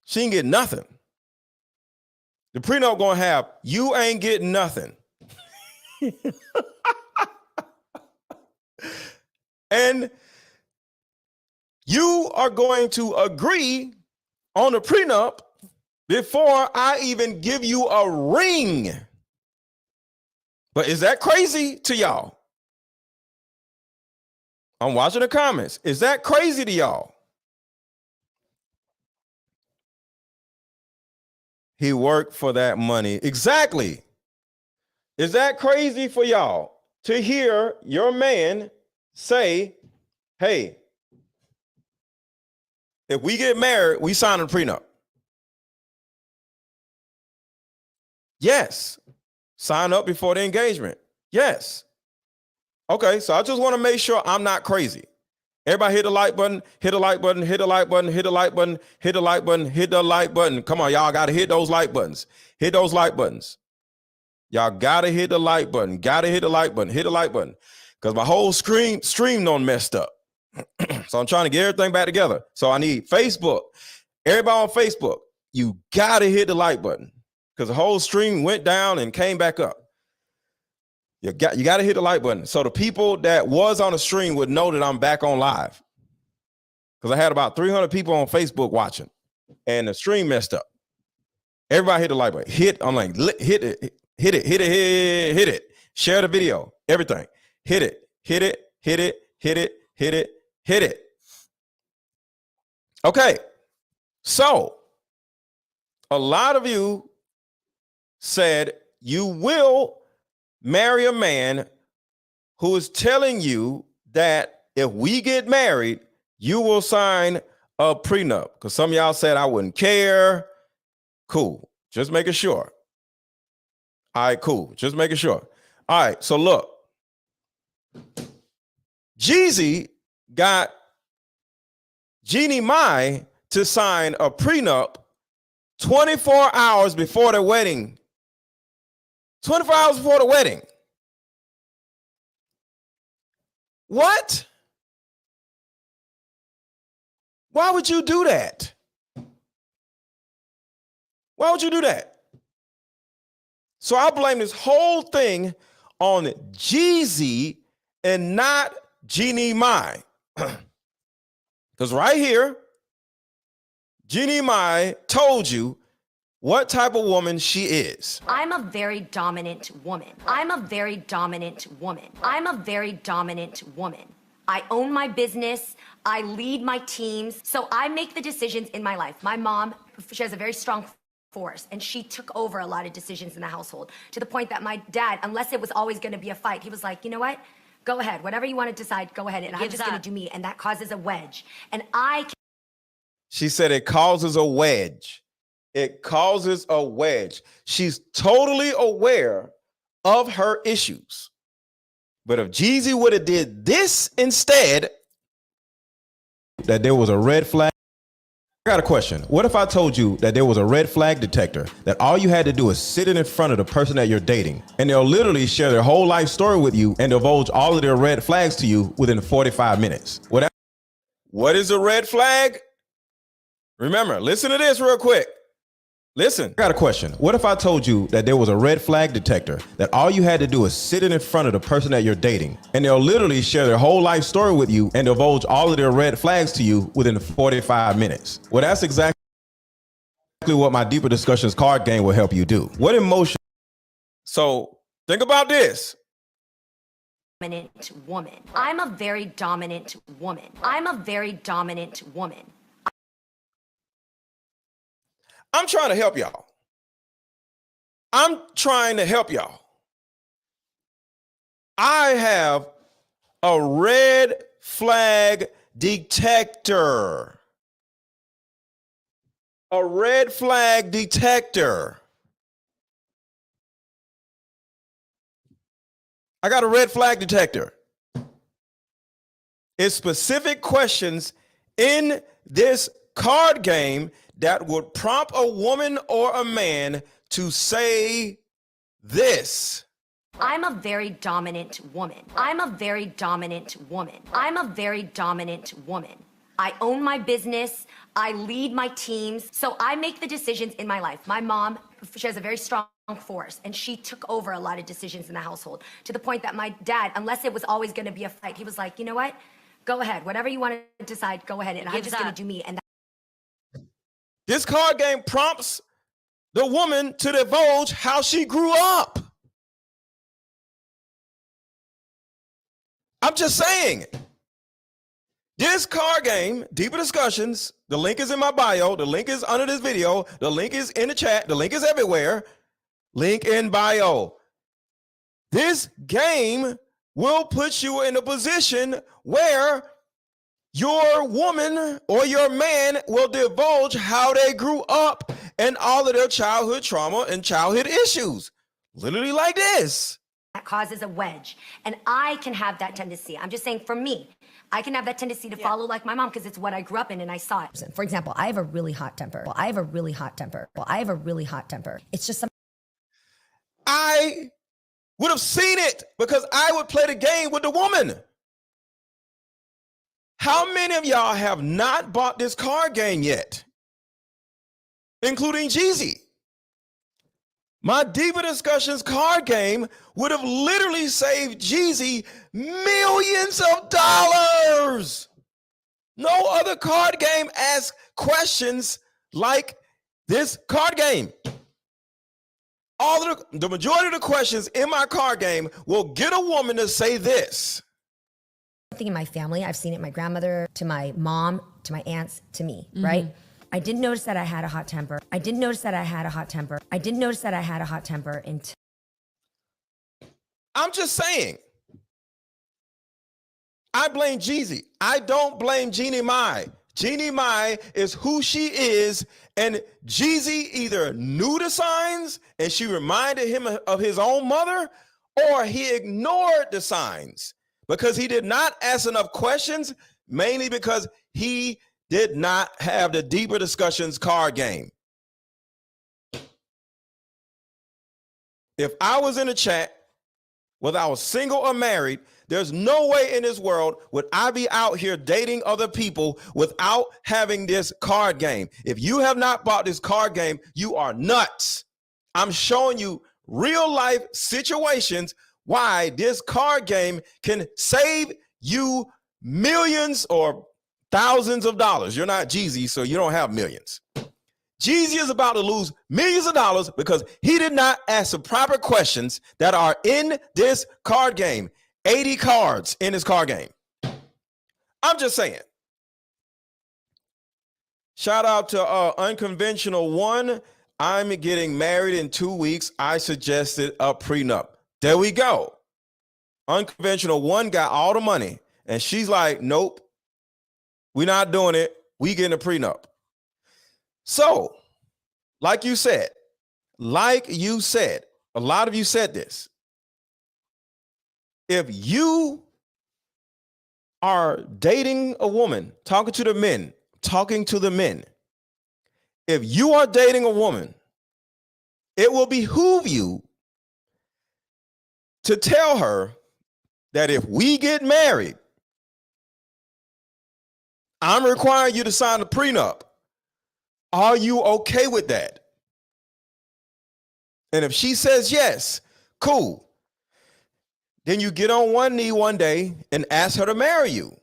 She ain't getting nothing. The prenup gonna have, you ain't getting nothing. And you are going to agree on the prenup before I even give you a ring. But is that crazy to y'all? I'm watching the comments. Is that crazy to y'all? He worked for that money. Exactly. Is that crazy for y'all to hear your man say, hey, if we get married, we sign a prenup? Yes. Sign up before the engagement. Yes. Okay, so I just want to make sure I'm not crazy. Everybody hit the like button, hit the like button, hit the like button, hit the like button, hit the like button, hit the like button. Come on, y'all got to hit those like buttons. Hit those like buttons. Y'all got to hit the like button. Got to hit the like button. Hit the like button. Because my whole stream done messed up. So I'm trying to get everything back together. So I need Facebook. Everybody on Facebook, you got to hit the like button. Because the whole stream went down and came back up. You got to hit the like button. So the people that was on the stream would know that I'm back on live. Because I had about 300 people on Facebook watching. And the stream messed up. Everybody hit the like button. I'm like, hit it. Hit it, hit it, hit it, hit it. Share the video, everything. Hit it, hit it, hit it, hit it, hit it, hit it. Okay, so a lot of you said you will marry a man who is telling you that if we get married, you will sign a prenup. Because some of y'all said I wouldn't care. Cool. Just making sure. All right, cool. Just making sure. All right, so look. Jeezy got Jeannie Mai to sign a prenup 24 hours before the wedding. 24 hours before the wedding. What? Why would you do that? Why would you do that? So I blame this whole thing on Jeezy and not Jeannie Mai. Because right here, Jeannie Mai told you what type of woman she is. I'm a very dominant woman. I'm a very dominant woman. I'm a very dominant woman. I own my business. I lead my teams. So I make the decisions in my life. My mom, she has a very strong force, and she took over a lot of decisions in the household, to the point that my dad, unless it was always going to be a fight, he was like, you know what? Go ahead. Whatever you want to decide, go ahead. And I'm just going to do me. And that causes a wedge. And She said it causes a wedge. It causes a wedge. She's totally aware of her issues. But if Jeezy would have did this instead, that there was a red flag. I got a question. What if I told you that there was a red flag detector, that all you had to do is sit in front of the person that you're dating, and they'll literally share their whole life story with you and divulge all of their red flags to you within 45 minutes? What is a red flag? Remember, listen to this real quick. Listen. I got a question. What if I told you that there was a red flag detector, that all you had to do is sit in front of the person that you're dating, and they'll literally share their whole life story with you and divulge all of their red flags to you within 45 minutes? Well, that's exactly what my Deeper Discussions card game will help you do. What emotion? So think about this. dominant woman. I'm a very dominant woman. I'm a very dominant woman. I'm trying to help y'all. I'm trying to help y'all. I have a red flag detector. A red flag detector. I got a red flag detector. It's specific questions in this card game that would prompt a woman or a man to say this. I'm a very dominant woman. I'm a very dominant woman. I'm a very dominant woman. I own my business. I lead my teams. So I make the decisions in my life. My mom, she has a very strong force, and she took over a lot of decisions in the household, to the point that my dad, unless it was always going to be a fight, he was like, you know what? Go ahead. Whatever you want to decide, go ahead. And I'm just going to do me. And This card game prompts the woman to divulge how she grew up. I'm just saying. This card game, Deeper Discussions, the link is in my bio. The link is under this video. The link is in the chat. The link is everywhere. Link in bio. This game will put you in a position where your woman or your man will divulge how they grew up and all of their childhood trauma and childhood issues. Literally like this. that causes a wedge. And I can have that tendency. I'm just saying, for me, I can have that tendency to follow like my mom because it's what I grew up in and I saw it. For example, I have a really hot temper. I have a really hot temper. It's just something. I would have seen it because I would play the game with the woman. How many of y'all have not bought this card game yet? Including Jeezy. My Deeper Discussions card game would have literally saved Jeezy millions of dollars. No other card game asks questions like this card game. The majority of the questions in my card game will get a woman to say this. Something in my family, I've seen it, my grandmother, to my mom, to my aunts, to me, right? I didn't notice that I had a hot temper. until I'm just saying. I blame Jeezy. I don't blame Jeannie Mai. Jeannie Mai is who she is, and Jeezy either knew the signs and she reminded him of his own mother, or he ignored the signs because he did not ask enough questions, mainly because he did not have the deeper discussions card game. If I was in a chat, whether I was single or married, there's no way in this world would I be out here dating other people without having this card game. If you have not bought this card game, you are nuts. I'm showing you real life situations why this card game can save you millions or thousands of dollars. You're not Jeezy, so you don't have millions. Jeezy is about to lose millions of dollars because he did not ask the proper questions that are in this card game. 80 cards in this card game. I'm just saying. Shout out to Unconventional One. I'm getting married in 2 weeks. I suggested a prenup. There we go. Unconventional One got all the money. And she's like, nope, we're not doing it. We getting a prenup. So, like you said, a lot of you said this. If you are dating a woman, talking to the men, if you are dating a woman, it will behoove you to tell her that if we get married, I'm requiring you to sign a prenup. Are you okay with that? And if she says yes, cool. Then you get on one knee one day and ask her to marry you.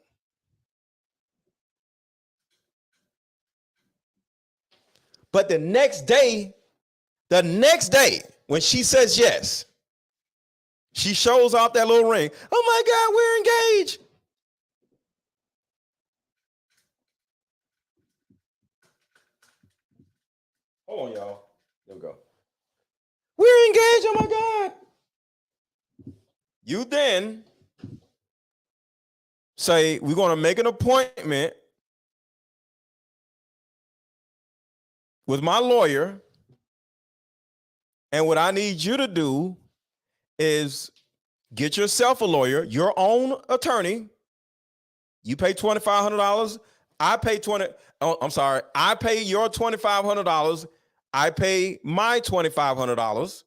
But the next day, when she says yes, she shows off that little ring. Oh my God, we're engaged. Hold on, y'all. There we go. We're engaged. Oh my God. You then say, we're going to make an appointment with my lawyer. And what I need you to do is get yourself a lawyer, your own attorney. You pay $2,500. I pay I pay your $2,500. I pay my $2,500.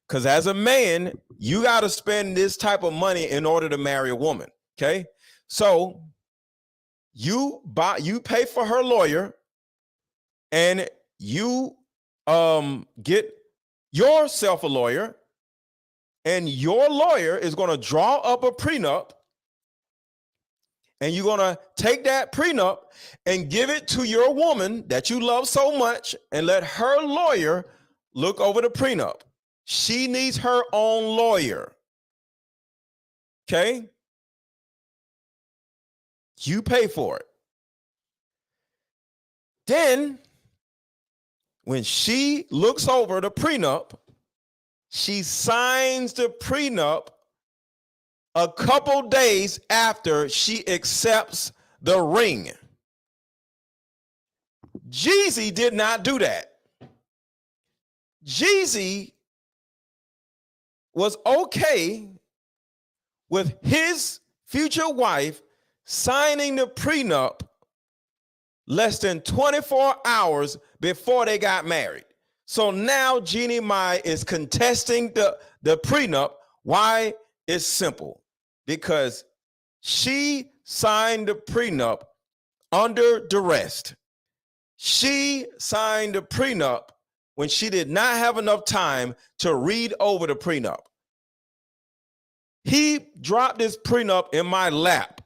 Because as a man, you got to spend this type of money in order to marry a woman. Okay. So you pay for her lawyer and you get yourself a lawyer, and your lawyer is going to draw up a prenup, and you're going to take that prenup and give it to your woman that you love so much and let her lawyer look over the prenup. She needs her own lawyer. Okay? You pay for it. Then, when she looks over the prenup, she signs the prenup a couple days after she accepts the ring. Jeezy did not do that. Jeezy was okay with his future wife signing the prenup less than 24 hours before they got married. So now Jeannie Mai is contesting the prenup. Why? It's simple. Because she signed the prenup under duress. She signed the prenup when she did not have enough time to read over the prenup. He dropped this prenup in my lap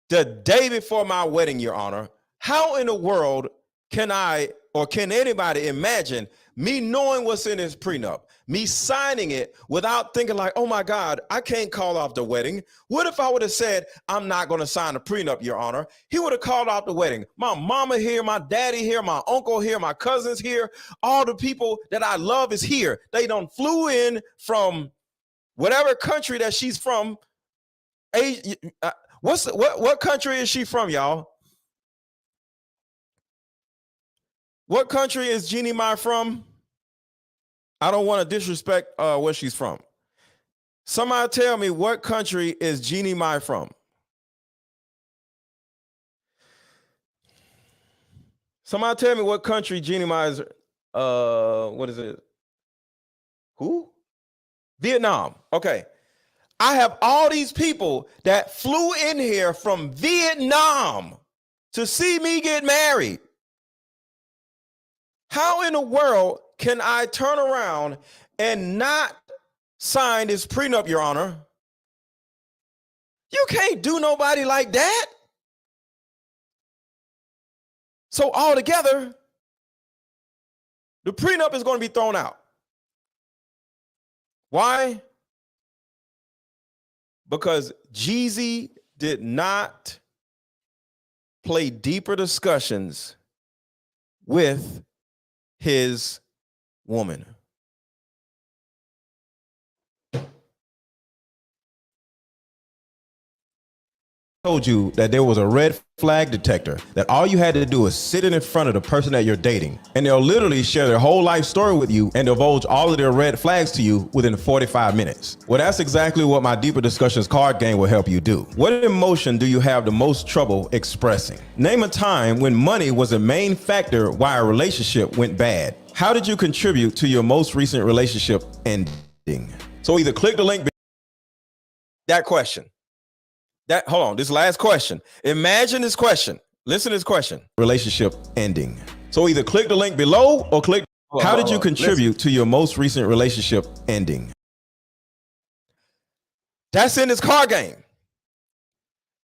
the day before my wedding, Your Honor. How in the world can I or can anybody imagine me knowing what's in this prenup, me signing it without thinking like, oh my God, I can't call off the wedding. What if I would have said, I'm not going to sign a prenup, Your Honor? He would have called off the wedding. My mama here, my daddy here, my uncle here, my cousins here. All the people that I love is here. They done flew in from whatever country that she's from. What country is she from, y'all? What country is Jeannie Mai from? I don't want to disrespect where she's from. Somebody tell me, what country is Jeannie Mai from? Somebody tell me what country Jeannie Mai is. What is it? Who? Vietnam. Okay. I have all these people that flew in here from Vietnam to see me get married. How in the world can I turn around and not sign this prenup, Your Honor? You can't do nobody like that. So altogether, the prenup is going to be thrown out. Why? Because Jeezy did not play deeper discussions with his woman. Told you that there was a red flag detector, that all you had to do is sit in front of the person that you're dating, and they'll literally share their whole life story with you and divulge all of their red flags to you within 45 minutes. Well, that's exactly what my Deeper Discussions card game will help you do. What emotion do you have the most trouble expressing? Name a time when money was a main factor why a relationship went bad. How did you contribute to your most recent relationship ending? So either click the link. That question. Hold on, this last question. Imagine this question. Listen to this question. Relationship ending. So either click the link below or click. How did you contribute to your most recent relationship ending? That's in this card game.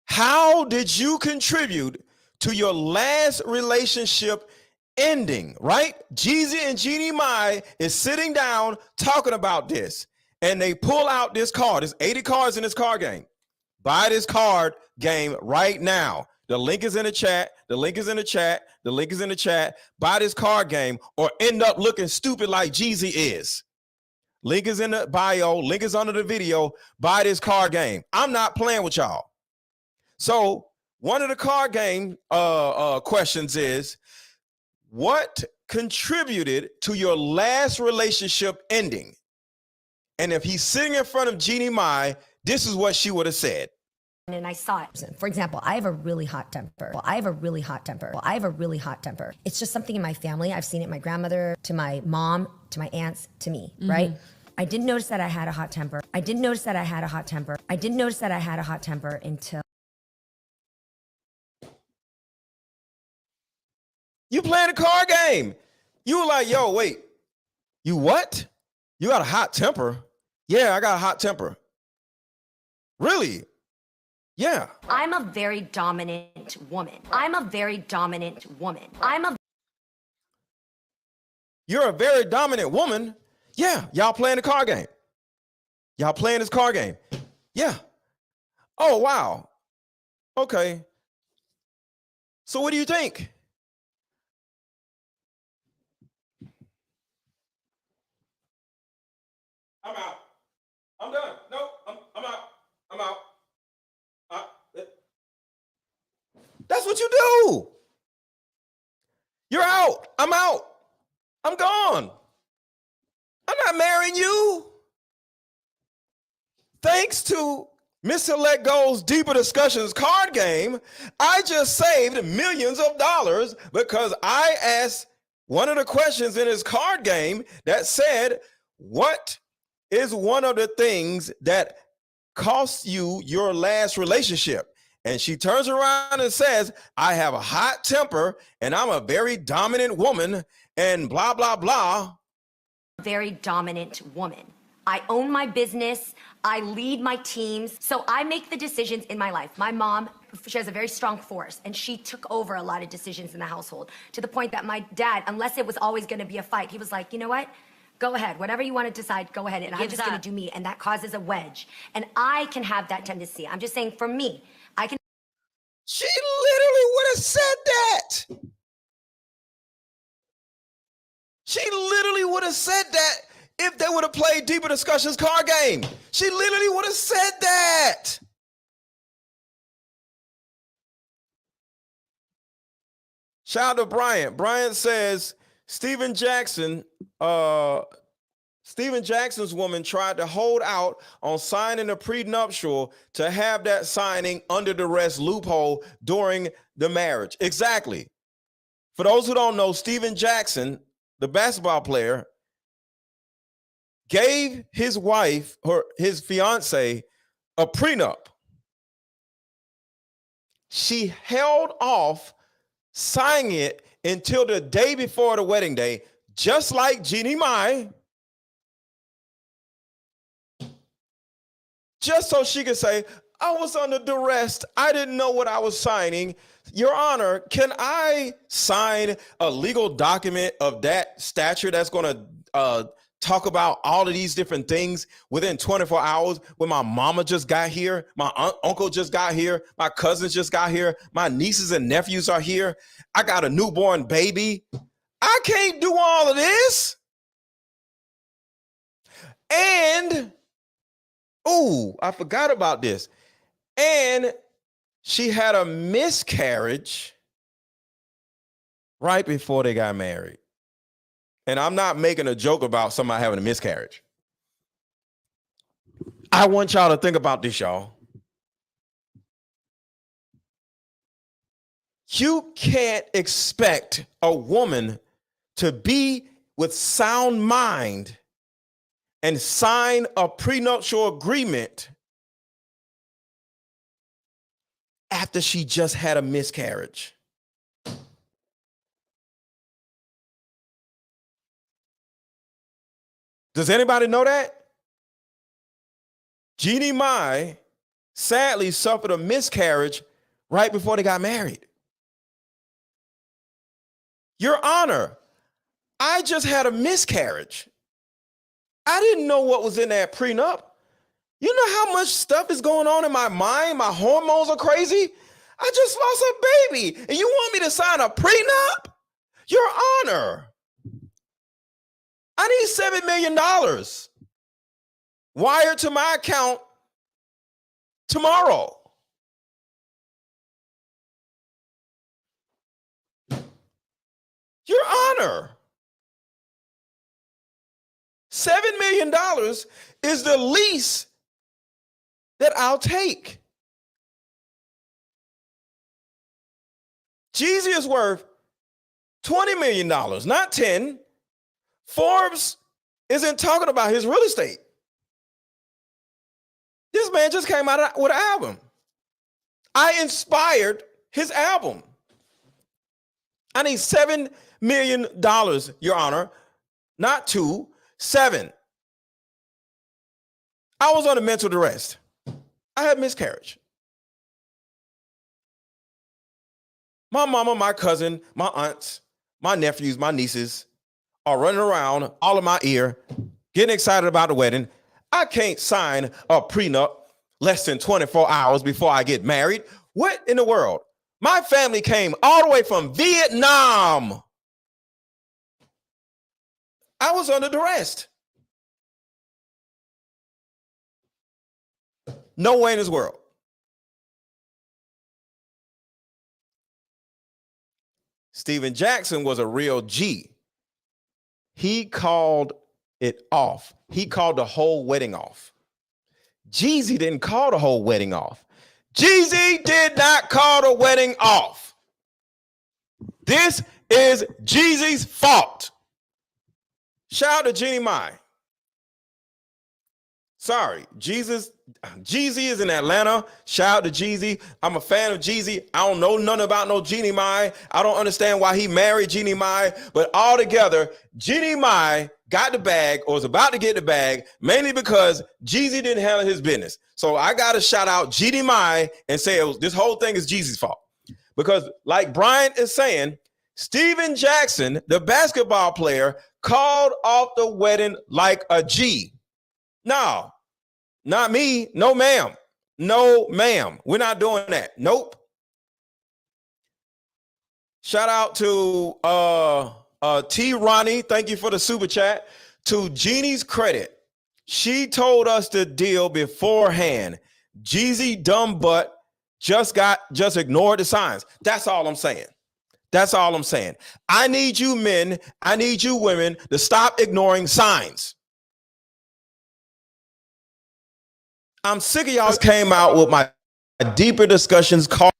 How did you contribute to your last relationship ending, right? Jeezy and Jeannie Mai is sitting down talking about this, and they pull out this card. There's 80 cards in this card game. Buy this card game right now. The link is in the chat. The link is in the chat. The link is in the chat. Buy this card game or end up looking stupid like Jeezy is. Link is in the bio. Link is under the video. Buy this card game. I'm not playing with y'all. So one of the card game questions is, what contributed to your last relationship ending? And if he's sitting in front of Jeannie Mai, this is what she would have said. And I saw it. For example, I have a really hot temper. I have a really hot temper. It's just something in my family. I've seen it my grandmother, to my mom, to my aunts, to me, right? I didn't notice that I had a hot temper. I didn't notice that I had a hot temper until. You playing a card game. You were like, yo, wait, you what? You got a hot temper? Yeah, I got a hot temper. Really? Yeah. I'm a very dominant woman. You're a very dominant woman? Yeah. Y'all playing the card game. Y'all playing this card game. Yeah. Oh, wow. Okay. So what do you think? I'm out. I'm done. Nope. I'm out. I'm out. That's what you do. You're out. I'm out. I'm gone. I'm not marrying you. Thanks to MrLetGo's Deeper Discussions card game, I just saved millions of dollars because I asked one of the questions in his card game that said, what is one of the things that cost you your last relationship? And she turns around and says, I have a hot temper and I'm a very dominant woman and blah, blah, blah. Very dominant woman. I own my business. I lead my teams. So I make the decisions in my life. My mom, she has a very strong force, and she took over a lot of decisions in the household, to the point that my dad, unless it was always going to be a fight, he was like, you know what? Go ahead. Whatever you want to decide, go ahead. And I'm just going to do me. And that causes a wedge. And I can have that tendency. I'm just saying, for me, I can. She literally would have said that. She literally would have said that if they would have played Deeper Discussions card game. She literally would have said that. Shout out to Bryant. Bryant says Steven Jackson's woman tried to hold out on signing a prenuptial to have that signing under duress loophole during the marriage. Exactly. For those who don't know, Steven Jackson, the basketball player, gave his wife or his fiance a prenup. She held off signing it until the day before the wedding day, just like Jeannie Mai, just so she could say, I was under duress. I didn't know what I was signing. Your Honor, can I sign a legal document of that stature that's going to talk about all of these different things within 24 hours when my mama just got here, my uncle just got here, my cousins just got here, my nieces and nephews are here, I got a newborn baby. I can't do all of this. And, I forgot about this. And she had a miscarriage right before they got married. And I'm not making a joke about somebody having a miscarriage. I want y'all to think about this, y'all. You can't expect a woman to be with sound mind and sign a prenuptial agreement after she just had a miscarriage. Does anybody know that? Jeannie Mai sadly suffered a miscarriage right before they got married. Your Honor, I just had a miscarriage. I didn't know what was in that prenup. You know how much stuff is going on in my mind? My hormones are crazy. I just lost a baby, and you want me to sign a prenup? Your Honor, I need $7 million wired to my account tomorrow. Your Honor, $7 million is the least that I'll take. Jeezy is worth $20 million, not 10. Forbes isn't talking about his real estate. This man just came out with an album. I inspired his album. I need $7 million, Your Honor, not 2, 7. I was under mental duress. I had miscarriage. My mama, my cousin, my aunts, my nephews, my nieces are running around all in my ear, getting excited about the wedding. I can't sign a prenup less than 24 hours before I get married. What in the world? My family came all the way from Vietnam. I was under duress. No way in this world. Steven Jackson was a real G. He called it off. He called the whole wedding off. Jeezy didn't call the whole wedding off. Jeezy did not call the wedding off. This is Jeezy's fault. Shout out to Jeannie Mai. Sorry, Jeezy is in Atlanta. Shout out to Jeezy. I'm a fan of Jeezy. I don't know nothing about no Jeannie Mai. I don't understand why he married Jeannie Mai. But altogether, Jeannie Mai got the bag or was about to get the bag mainly because Jeezy didn't handle his business. So I got to shout out Jeannie Mai and say this whole thing is Jeezy's fault. Because like Brian is saying, Steven Jackson, the basketball player, called off the wedding like a G. No, not me. No, ma'am. No, ma'am. We're not doing that. Nope. Shout out to T. Ronnie. Thank you for the super chat. To Jeannie's credit, she told us the deal beforehand. Jeezy dumb butt just ignored the signs. That's all I'm saying. That's all I'm saying. I need you men, I need you women to stop ignoring signs. I'm sick of y'all came out with my deeper discussions called.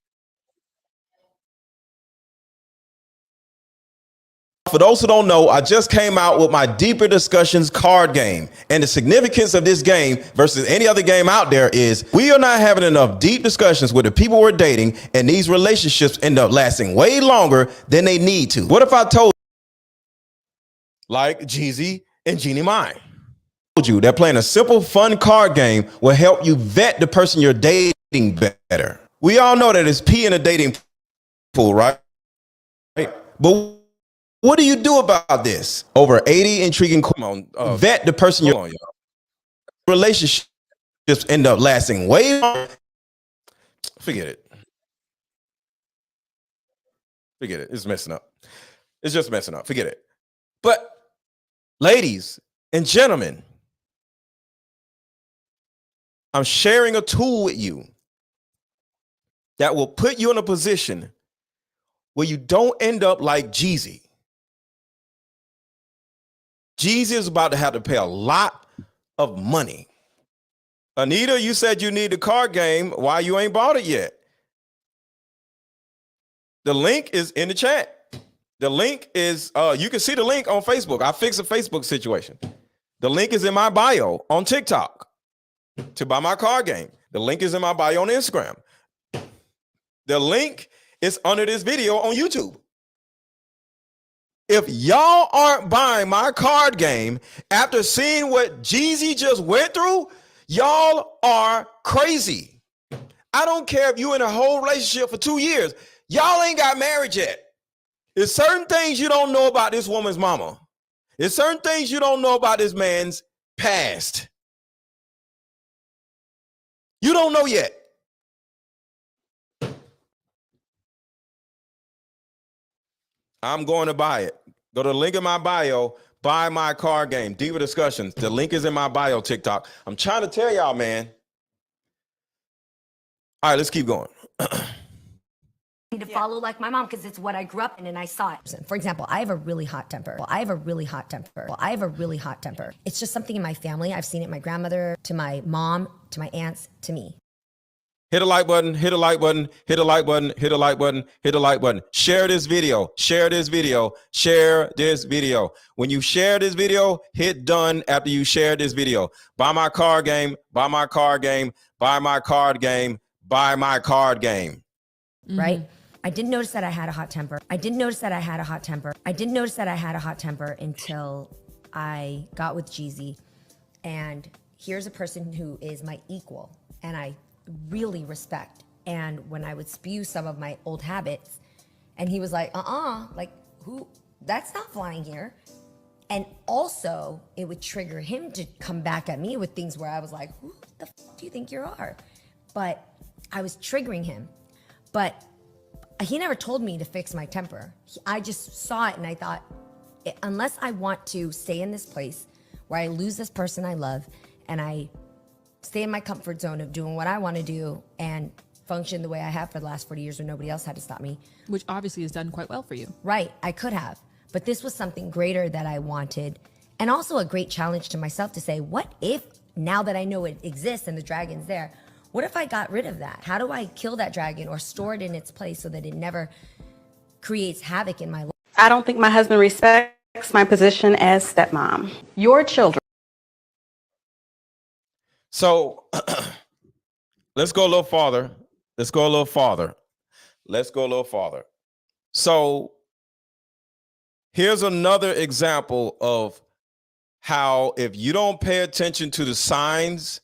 For those who don't know, I just came out with my deeper discussions card game. And the significance of this game versus any other game out there is we are not having enough deep discussions with the people we're dating, and these relationships end up lasting way longer than they need to. What if I told you, like Jeezy and Jeanie Mai, told you that playing a simple, fun card game will help you vet the person you're dating better? We all know that it's pee in a dating pool, right? But what do you do about this? Over 80 intriguing vet the person you're on. Relationships end up lasting way longer. Forget it. Forget it. It's messing up. It's just messing up. Forget it. But ladies and gentlemen, I'm sharing a tool with you that will put you in a position where you don't end up like Jeezy. Jeezy is about to have to pay a lot of money. Anita, you said you need the card game. Why you ain't bought it yet? The link is in the chat. The link is, you can see the link on Facebook. I fixed a Facebook situation. The link is in my bio on TikTok to buy my card game. The link is in my bio on Instagram. The link is under this video on YouTube. If y'all aren't buying my card game after seeing what Jeezy just went through, y'all are crazy. I don't care if you in a whole relationship for 2 years. Y'all ain't got married yet. There's certain things you don't know about this woman's mama. There's certain things you don't know about this man's past. You don't know yet. I'm going to buy it. Go to the link in my bio, buy my card game, Deeper Discussions. The link is in my bio, TikTok. I'm trying to tell y'all, man. All right, let's keep going. To follow like my mom because it's what I grew up in and I saw it. For example, I have a really hot temper. I have a really hot temper. It's just something in my family. I've seen it my grandmother, to my mom, to my aunts, to me. Hit a like button, hit a like button, hit a like button, hit a like button, hit a like button. Share this video, share this video, share this video. When you share this video, hit done after you share this video. Buy my card game, buy my card game, buy my card game, buy my card game. Right? I didn't notice that I had a hot temper. I didn't notice that I had a hot temper until I got with Jeezy. And here's a person who is my equal and I really respect. And when I would spew some of my old habits, and he was like, like who, that's not flying here. And also it would trigger him to come back at me with things where I was like, who the f do you think you are? But I was triggering him. But he never told me to fix my temper. I just saw it and I thought, unless I want to stay in this place where I lose this person I love and I stay in my comfort zone of doing what I want to do and function the way I have for the last 40 years when nobody else had to stop me. Which obviously has done quite well for you. Right, I could have. But this was something greater that I wanted. And also a great challenge to myself to say, what if, now that I know it exists and the dragon's there, what if I got rid of that? How do I kill that dragon or store it in its place so that it never creates havoc in my life? I don't think my husband respects my position as stepmom. Your children. So let's go a little farther. So here's another example of how if you don't pay attention to the signs,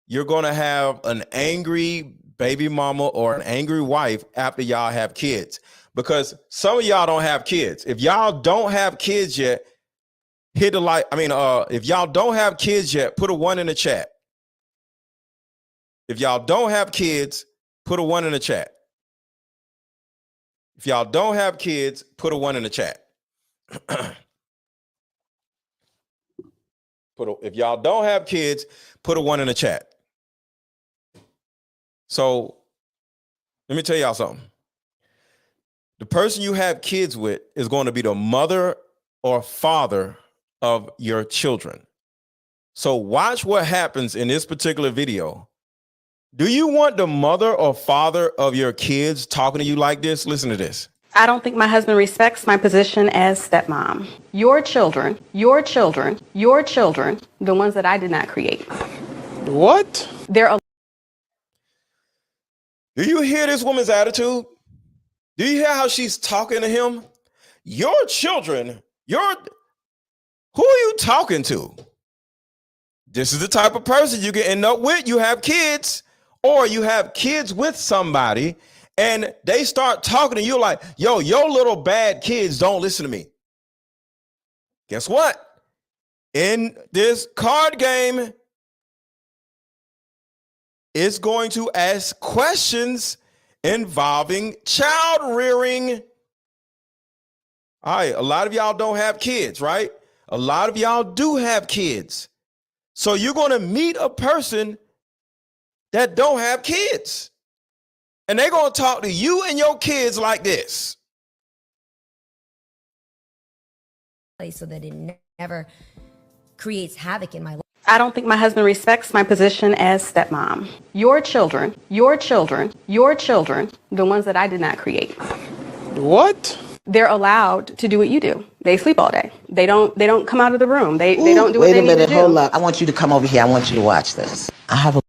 you're going to have an angry baby mama or an angry wife after y'all have kids. Because some of y'all don't have kids. If y'all don't have kids yet, hit the like. If y'all don't have kids yet, put a 1 in the chat. If y'all don't have kids, put a 1 in the chat. If y'all don't have kids, put a 1 in the chat. If y'all don't have kids, put a 1 in the chat. So let me tell y'all something. The person you have kids with is going to be the mother or father of your children. So watch what happens in this particular video. Do you want the mother or father of your kids talking to you like this? Listen to this. I don't think my husband respects my position as stepmom. Your children, your children, your children, the ones that I did not create. What? They're Do you hear this woman's attitude? Do you hear how she's talking to him? Your children, who are you talking to? This is the type of person you can end up with. You have kids, or you have kids with somebody, and they start talking to you like, yo, your little bad kids don't listen to me. Guess what? In this card game, it's going to ask questions involving child rearing. All right, a lot of y'all don't have kids, right? A lot of y'all do have kids. So you're going to meet a person that don't have kids. And they're going to talk to you and your kids like this. So that it never creates havoc in my life. I don't think my husband respects my position as stepmom. Your children, your children, your children, the ones that I did not create. What? They're allowed to do what you do. They sleep all day. They don't come out of the room. They don't do what they need to do. Wait a minute, hold up. I want you to come over here. I want you to watch this. I have a...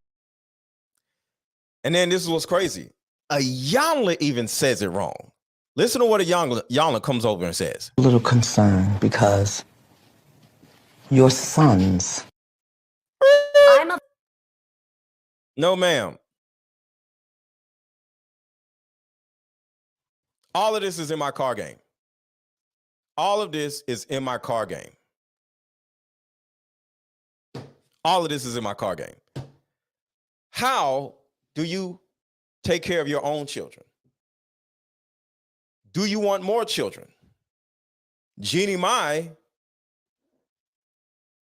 And then this is what's crazy. A Yonla even says it wrong. Listen to what a Yonla comes over and says. a little concerned because your sons... No, ma'am. All of this is in my car game. All of this is in my car game. All of this is in my car game. How do you take care of your own children? Do you want more children? Jeannie Mai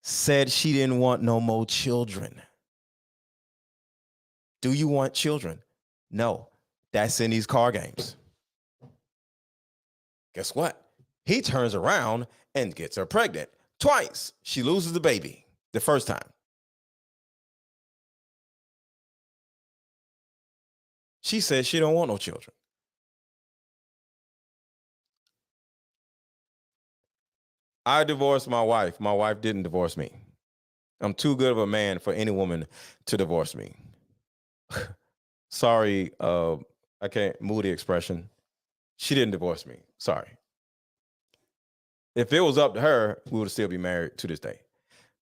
said she didn't want no more children. Do you want children? No, that's in these car games. Guess what? He turns around and gets her pregnant twice. She loses the baby the first time. She says she don't want no children. I divorced my wife. My wife didn't divorce me. I'm too good of a man for any woman to divorce me. Sorry, I can't move the expression. She didn't divorce me. Sorry. If it was up to her, we would still be married to this day.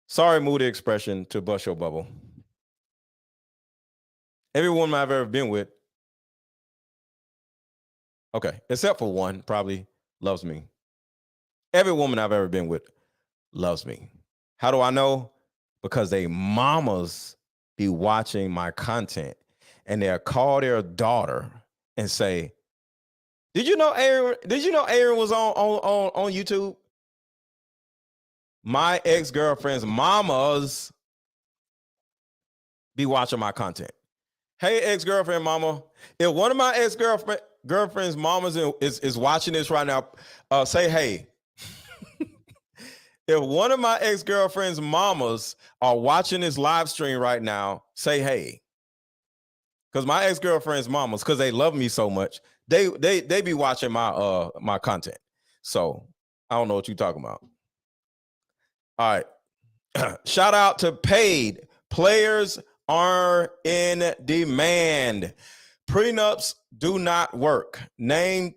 Sorry, move the expression to bust your bubble. Every woman I've ever been with, okay, except for one, probably loves me. Every woman I've ever been with loves me. How do I know? Because they mamas be watching my content and they'll call their daughter and say, Did you know Aaron was on YouTube? My ex-girlfriend's mamas be watching my content. Hey, ex-girlfriend mama, if one of my ex-girlfriend's mamas is watching this right now, say hey. If one of my ex-girlfriend's mamas are watching this live stream right now, say hey. Because my ex-girlfriend's mamas, because they love me so much, they be watching my content. So I don't know what you're talking about. All right. Shout out to Paid. Players are in demand. Prenups do not work. Name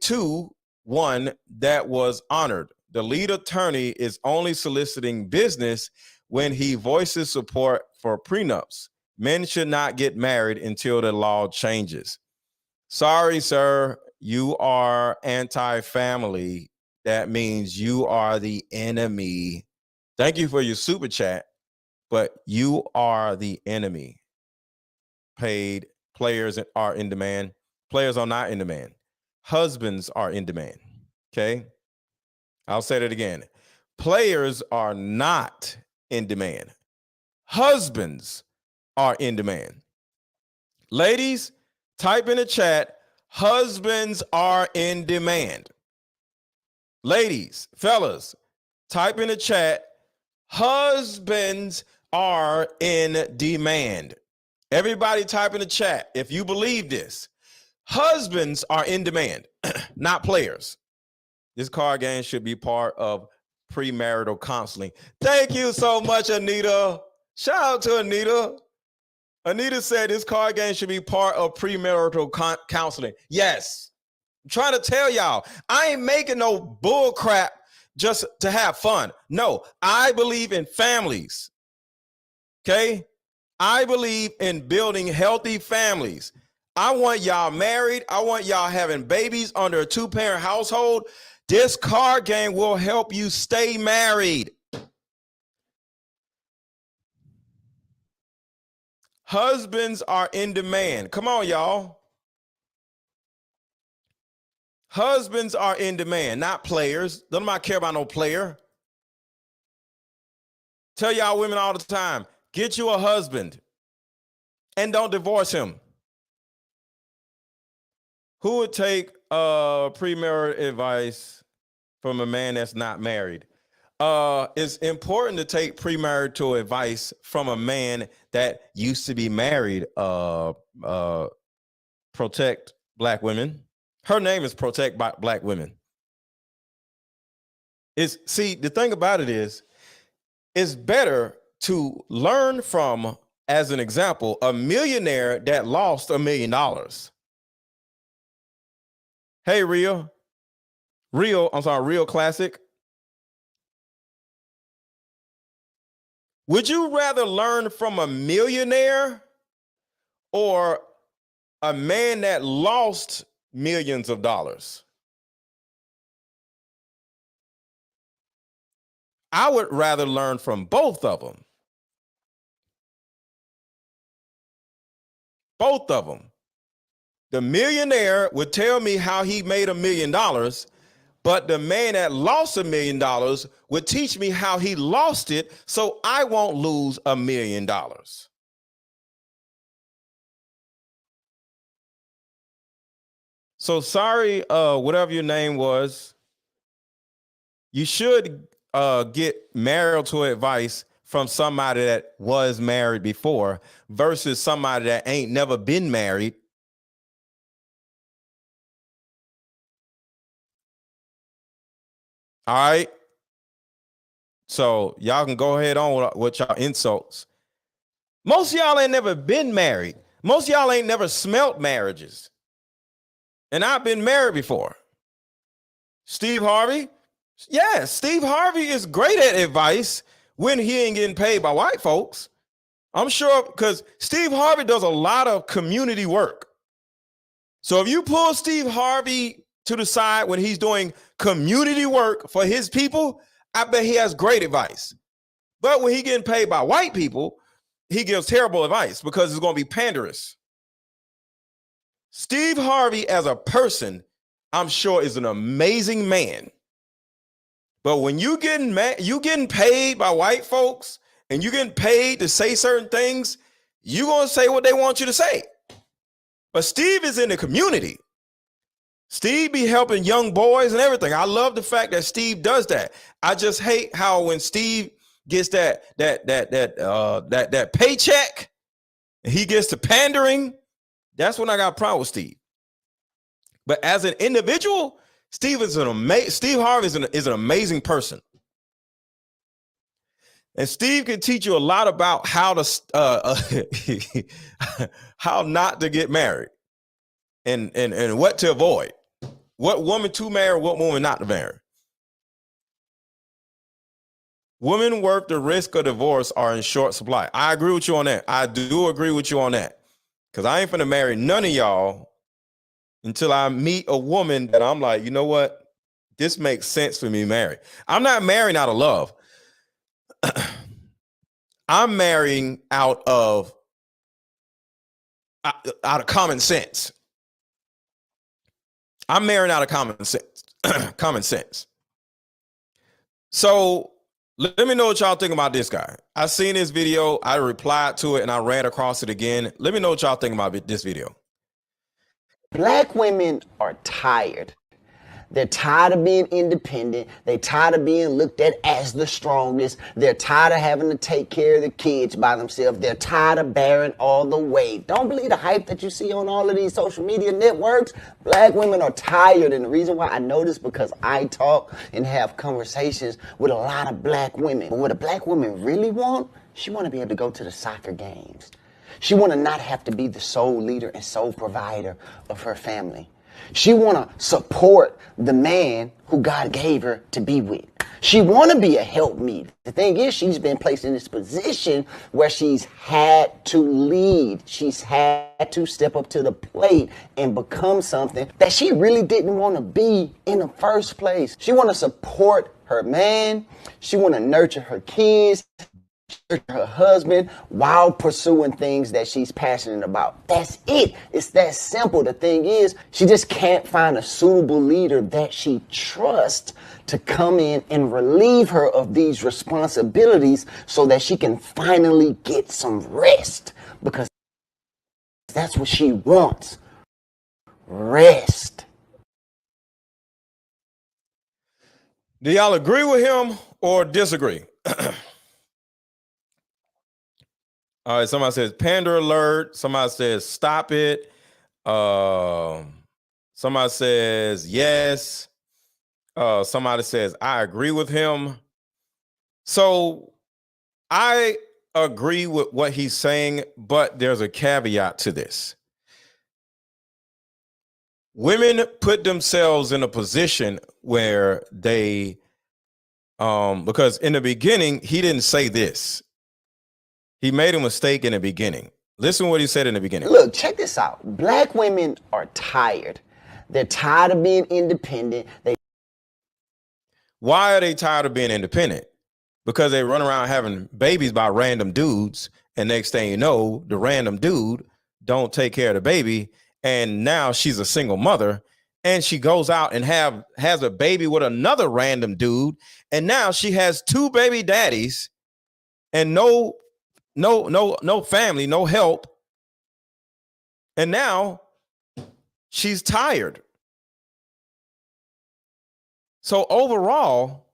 1 that was honored. The lead attorney is only soliciting business when he voices support for prenups. Men should not get married until the law changes. Sorry, sir, you are anti-family. That means you are the enemy. Thank you for your super chat, but you are the enemy. Paid. Players are in demand. Players are not in demand. Husbands are in demand. Okay? I'll say that again. Players are not in demand. Husbands are in demand. Ladies, type in the chat, Husbands are in demand. Ladies, fellas, type in the chat. Husbands are in demand. Everybody type in the chat if you believe this. Husbands are in demand, not players. This card game should be part of premarital counseling. Thank you so much, Anita. Shout out to Anita. Anita said this card game should be part of premarital counseling. Yes. I'm trying to tell y'all, I ain't making no bull crap just to have fun. No, I believe in families. Okay? I believe in building healthy families. I want y'all married. I want y'all having babies under a 2-parent household. This card game will help you stay married. Husbands are in demand. Come on, y'all. Husbands are in demand, not players. Don't nobody care about no player. Tell y'all women all the time, get you a husband and don't divorce him. Who would take premarital advice from a man that's not married? It's important to take premarital advice from a man that used to be married. Protect Black women. Her name is Protect Black Women. See, the thing about it is, it's better to learn from, as an example, a millionaire that lost $1 million. Hey, Real Classic. Would you rather learn from a millionaire or a man that lost millions of dollars? I would rather learn from both of them. Both of them. The millionaire would tell me how he made $1 million, but the man that lost $1 million would teach me how he lost it so I won't lose $1 million. So sorry, whatever your name was, you should get marital advice from somebody that was married before versus somebody that ain't never been married. All right. So y'all can go ahead on with y'all insults. Most of y'all ain't never been married. Most of y'all ain't never smelt marriages. And I've been married before. Steve Harvey. Yes, Steve Harvey is great at advice when he ain't getting paid by white folks. I'm sure, because Steve Harvey does a lot of community work. So if you pull Steve Harvey to the side when he's doing community work for his people, I bet he has great advice. But when he getting paid by white people, he gives terrible advice because it's going to be panderous. Steve Harvey as a person, I'm sure, is an amazing man. But when you getting paid by white folks and you getting paid to say certain things, you're going to say what they want you to say. But Steve is in the community. Steve be helping young boys and everything. I love the fact that Steve does that. I just hate how when Steve gets that paycheck, he gets to pandering. That's when I got a problem with Steve. But as an individual, Steve Harvey is an amazing person. And Steve can teach you a lot about how to how not to get married and what to avoid. What woman to marry, what woman not to marry. Women worth the risk of divorce are in short supply. I agree with you on that. I do agree with you on that. Because I ain't finna marry none of y'all until I meet a woman that I'm like, you know what? This makes sense for me to marry. I'm not marrying out of love. I'm marrying out of common sense. I'm marrying out of common sense. Common sense. So let me know what y'all think about this guy. I seen this video. I replied to it and I ran across it again. Let me know what y'all think about this video. Black women are tired. They're tired of being independent. They're tired of being looked at as the strongest. They're tired of having to take care of the kids by themselves. They're tired of bearing all the weight. Don't believe the hype that you see on all of these social media networks. Black women are tired, and the reason why I know this because I talk and have conversations with a lot of black women. But what a black woman really want, she want to be able to go to the soccer games. She want to not have to be the sole leader and sole provider of her family. She want to support the man who God gave her to be with. She want to be a helpmeet. The thing is, she's been placed in this position where she's had to lead. She's had to step up to the plate and become something that she really didn't want to be in the first place. She want to support her man. She want to nurture her kids, her husband, while pursuing things that she's passionate about. That's it. It's that simple. The thing is, she just can't find a suitable leader that she trusts to come in and relieve her of these responsibilities so that she can finally get some rest, because that's what she wants. Rest. Do y'all agree with him or disagree? All right, somebody says pander alert. Somebody says stop it. Somebody says yes. Somebody says I agree with him. So I agree with what he's saying, but there's a caveat to this. Women put themselves in a position where they, because in the beginning, he didn't say this. He made a mistake in the beginning. Listen to what he said in the beginning. Look, check this out. Black women are tired. They're tired of being independent. Why are they tired of being independent? Because they run around having babies by random dudes, and next thing you know, the random dude don't take care of the baby, and now she's a single mother, and she goes out and has a baby with another random dude, and now she has two baby daddies and no family, no help. And now she's tired. So overall,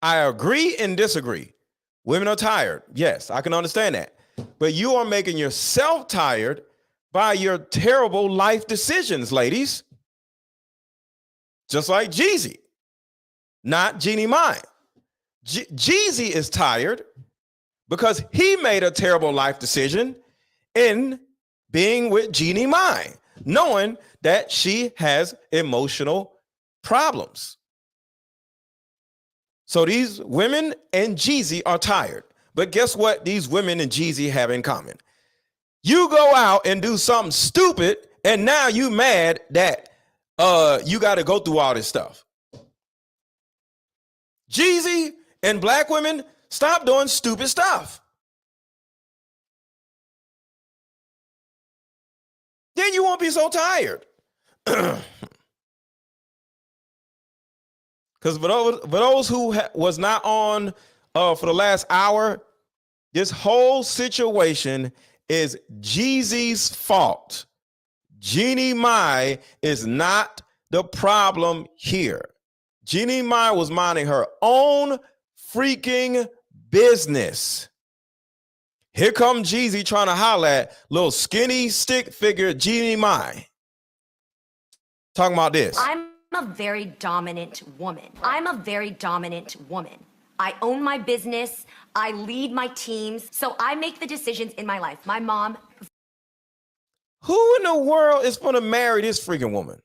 I agree and disagree. Women are tired. Yes, I can understand that. But you are making yourself tired by your terrible life decisions, ladies. Just like Jeezy, not Jeannie Mai. Jeezy is tired because he made a terrible life decision in being with Jeannie Mai, knowing that she has emotional problems. So these women and Jeezy are tired. But guess what these women and Jeezy have in common? You go out and do something stupid, and now you mad that you got to go through all this stuff. Jeezy and black women, stop doing stupid stuff. Then you won't be so tired. Because for those who was not on for the last hour, this whole situation is Jeezy's fault. Jeannie Mai is not the problem here. Jeannie Mai was minding her own freaking business. Here come Jeezy trying to holler at little skinny stick figure Jeannie Mai. Talking about this. I'm a very dominant woman. I'm a very dominant woman. I own my business. I lead my teams. So I make the decisions in my life. My mom. Who in the world is going to marry this freaking woman?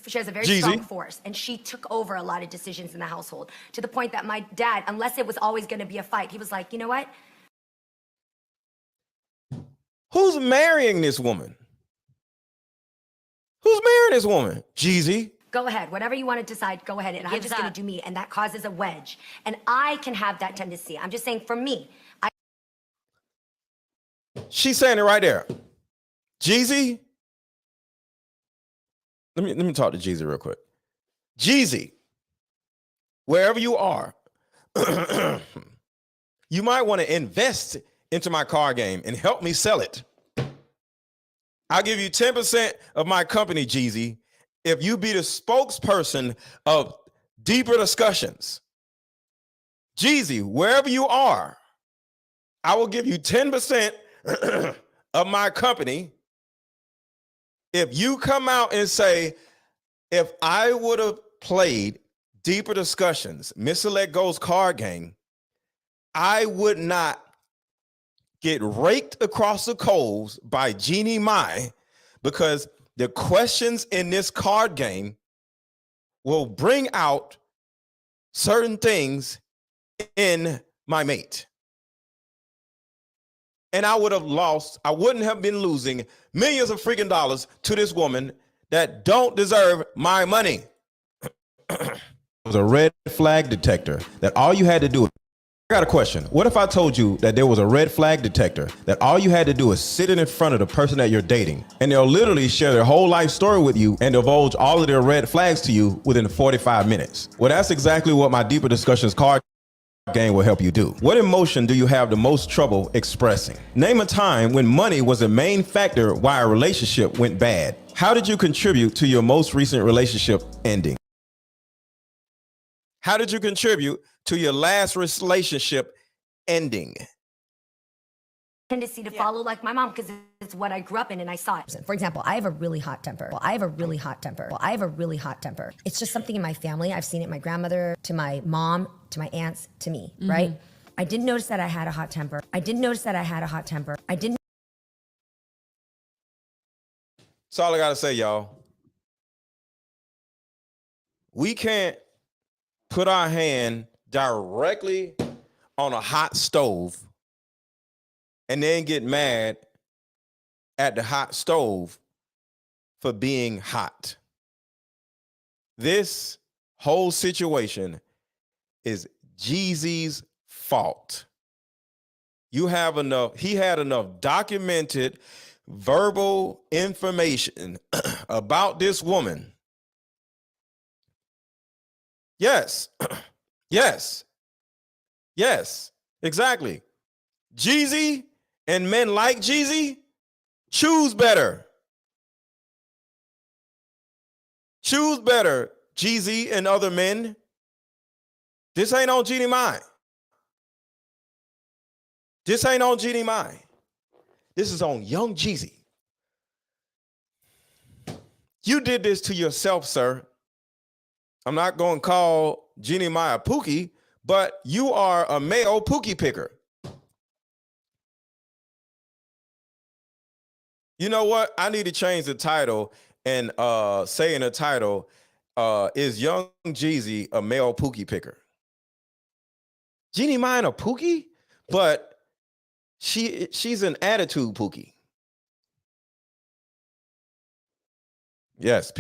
She has a very Jeezy. strong force, and she took over a lot of decisions in the household to the point that my dad, unless it was always going to be a fight, he was like, you know what? Who's marrying this woman? Who's marrying this woman? Jeezy. Go ahead. Whatever you want to decide, go ahead. And I'm just going to do me. And that causes a wedge. And I can have that tendency. I'm just saying for me. She's saying it right there. Jeezy. Let me talk to Jeezy real quick. Jeezy, wherever you are, you might want to invest into my car game and help me sell it. I'll give you 10% of my company, Jeezy, if you be the spokesperson of deeper discussions. Jeezy, wherever you are, I will give you 10% of my company if you come out and say, if I would have played deeper discussions, MrLetGo's card game, I would not get raked across the coals by Jeannie Mai, because the questions in this card game will bring out certain things in my mate. And I would have lost, I wouldn't have been losing millions of freaking dollars to this woman that don't deserve my money. It was a red flag detector that all you had to do. I got a question. What if I told you that there was a red flag detector that all you had to do is sit in front of the person that you're dating, and they'll literally share their whole life story with you and divulge all of their red flags to you within 45 minutes? Well, that's exactly what my deeper discussions card game will help you do. What emotion do you have the most trouble expressing? Name a time when money was a main factor why a relationship went bad. How did you contribute to your most recent relationship ending? How did you contribute to your last relationship ending? Tendency to follow like my mom because it's what I grew up in and I saw it. For example, I have a really hot temper. It's just something in my family. I've seen it my grandmother, to my mom, to my aunts, to me, right? I didn't notice that I had a hot temper. That's all I gotta say, y'all. We can't put our hand directly on a hot stove and then get mad at the hot stove for being hot. This whole situation is Jeezy's fault. He had enough documented verbal information about this woman. Yes, exactly. Jeezy and men like Jeezy, choose better. Choose better, Jeezy and other men. This ain't on Jeannie Mai. This is on young Jeezy. You did this to yourself, sir. I'm not going to call Jeannie Mai a pookie, but you are a male pookie picker. You know what? I need to change the title and say in the title, is young Jeezy a male pookie picker? Jeannie Mai a pookie, but she's an attitude pookie. Yes,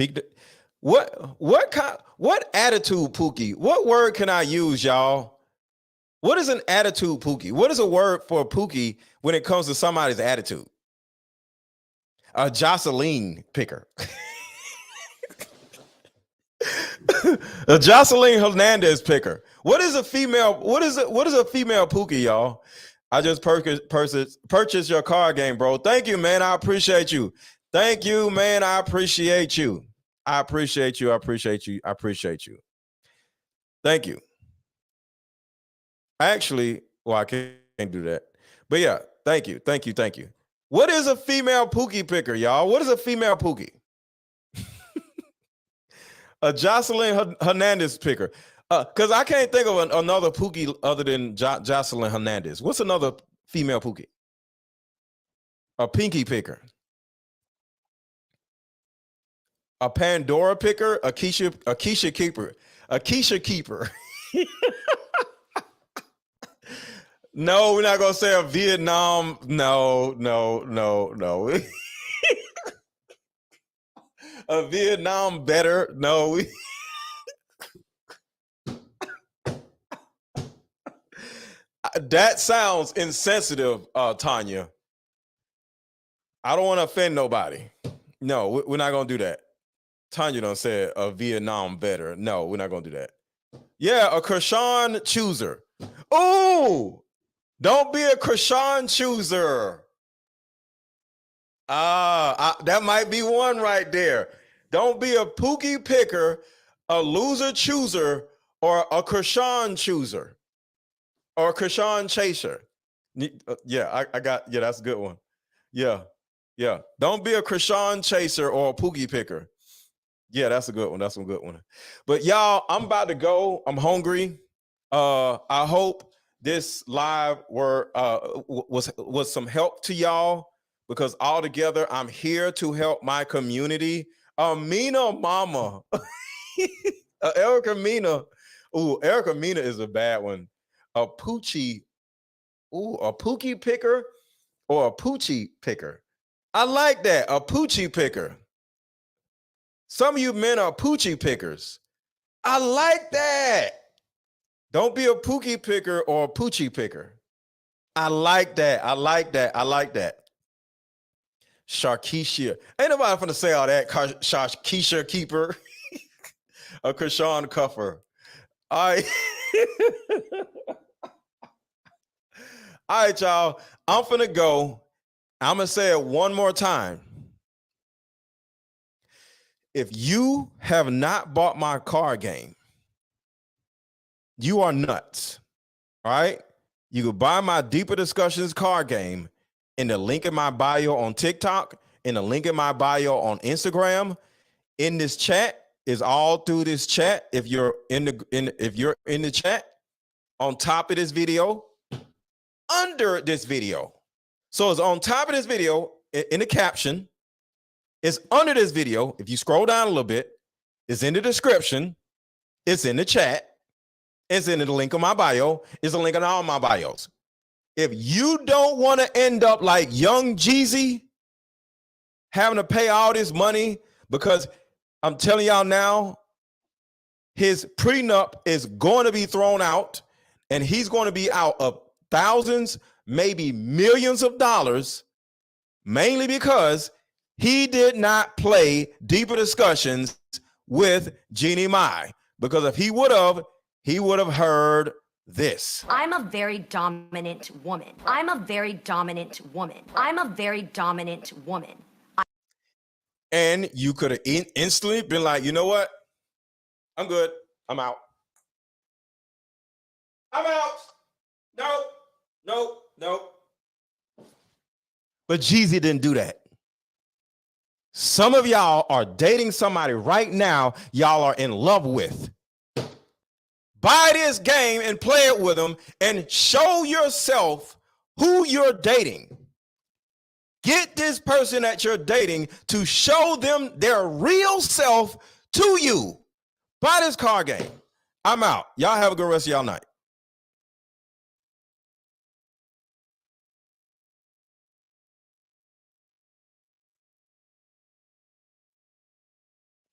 what attitude pookie? What word can I use, y'all? What is an attitude pookie? What is a word for a pookie when it comes to somebody's attitude? A Jocelyn picker. A Jocelyn Hernandez picker. What is a female pookie, y'all? I just purchased your card game, bro. Thank you, man. I appreciate you. Thank you, man. I appreciate you. Thank you. Actually, well, I can't do that. But yeah, thank you. What is a female pookie picker, y'all? What is a female pookie? A Jocelyn Hernandez picker. Because I can't think of another pookie other than Jocelyn Hernandez. What's another female pookie? A pinky picker. A Pandora picker. A Keisha keeper. A Keisha keeper. No, we're not going to say a Vietnam. No. A Vietnam better. No. That sounds insensitive, Tanya. I don't want to offend nobody. No, we're not going to do that. Tanya done said a Vietnam better. No, we're not going to do that. Yeah, a Krishan chooser. Oh, don't be a Krishan chooser. That might be one right there. Don't be a Pookie picker, a loser chooser, or a Krishan chooser, or a Krishan chaser. Yeah, I got, yeah, that's a good one. Yeah. Don't be a Krishan chaser or a Pookie picker. Yeah, that's a good one. That's a good one. But y'all, I'm about to go. I'm hungry. I hope this live was some help to y'all, because all together I'm here to help my community. Mina Mama, Erica Mina. Ooh, Erica Mina is a bad one. A Poochie, a Pookie picker or a Poochie picker. I like that, a Poochie picker. Some of you men are Poochie pickers. I like that. Don't be a Pookie picker or a Poochie picker. I like that. I like that. I like that. Sharkeisha. Ain't nobody finna say all that. Sharkeisha keeper. A Krishan cuffer. All right. All right, y'all. I'm finna go. I'm gonna say it one more time. If you have not bought my card game, you are nuts. All right. You can buy my Deeper Discussions card game in the link in my bio on TikTok, in the link in my bio on Instagram. In this chat is all through this chat. If you're in the chat, on top of this video, under this video. So it's on top of this video in the caption. It's under this video. If you scroll down a little bit, it's in the description. It's in the chat. It's in the link of my bio. It's a link in all my bios. If you don't want to end up like young Jeezy, having to pay all this money, because I'm telling y'all now, his prenup is going to be thrown out, and he's going to be out of thousands, maybe millions of dollars, mainly because he did not play Deeper Discussions with Jeannie Mai. Because if he would have heard this. I'm a very dominant woman. I'm a very dominant woman. I'm a very dominant woman. And you could have instantly been like, you know what? I'm good. I'm out. I'm out. Nope. But Jeezy didn't do that. Some of y'all are dating somebody right now y'all are in love with. Buy this game and play it with them and show yourself who you're dating. Get this person that you're dating to show them their real self to you. Buy this card game. I'm out. Y'all have a good rest of y'all night.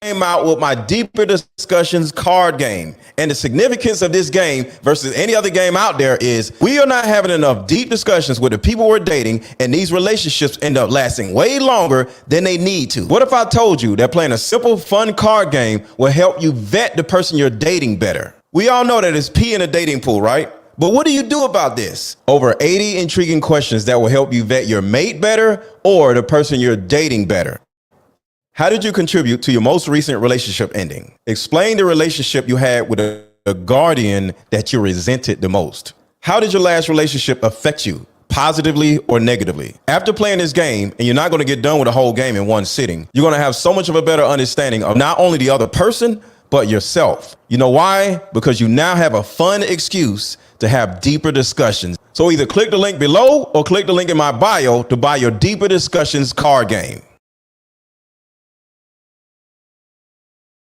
Came out with my Deeper Discussions card game, and the significance of this game versus any other game out there is we are not having enough deep discussions with the people we're dating, and these relationships end up lasting way longer than they need to. What if I told you that playing a simple, fun card game will help you vet the person you're dating better? We all know that it's pee in a dating pool, right? But what do you do about this? Over 80 intriguing questions that will help you vet your mate better or the person you're dating better. How did you contribute to your most recent relationship ending? Explain the relationship you had with a guardian that you resented the most. How did your last relationship affect you, positively or negatively? After playing this game, and you're not going to get done with the whole game in one sitting, you're going to have so much of a better understanding of not only the other person, but yourself. You know why? Because you now have a fun excuse to have deeper discussions. So either click the link below or click the link in my bio to buy your Deeper Discussions card game.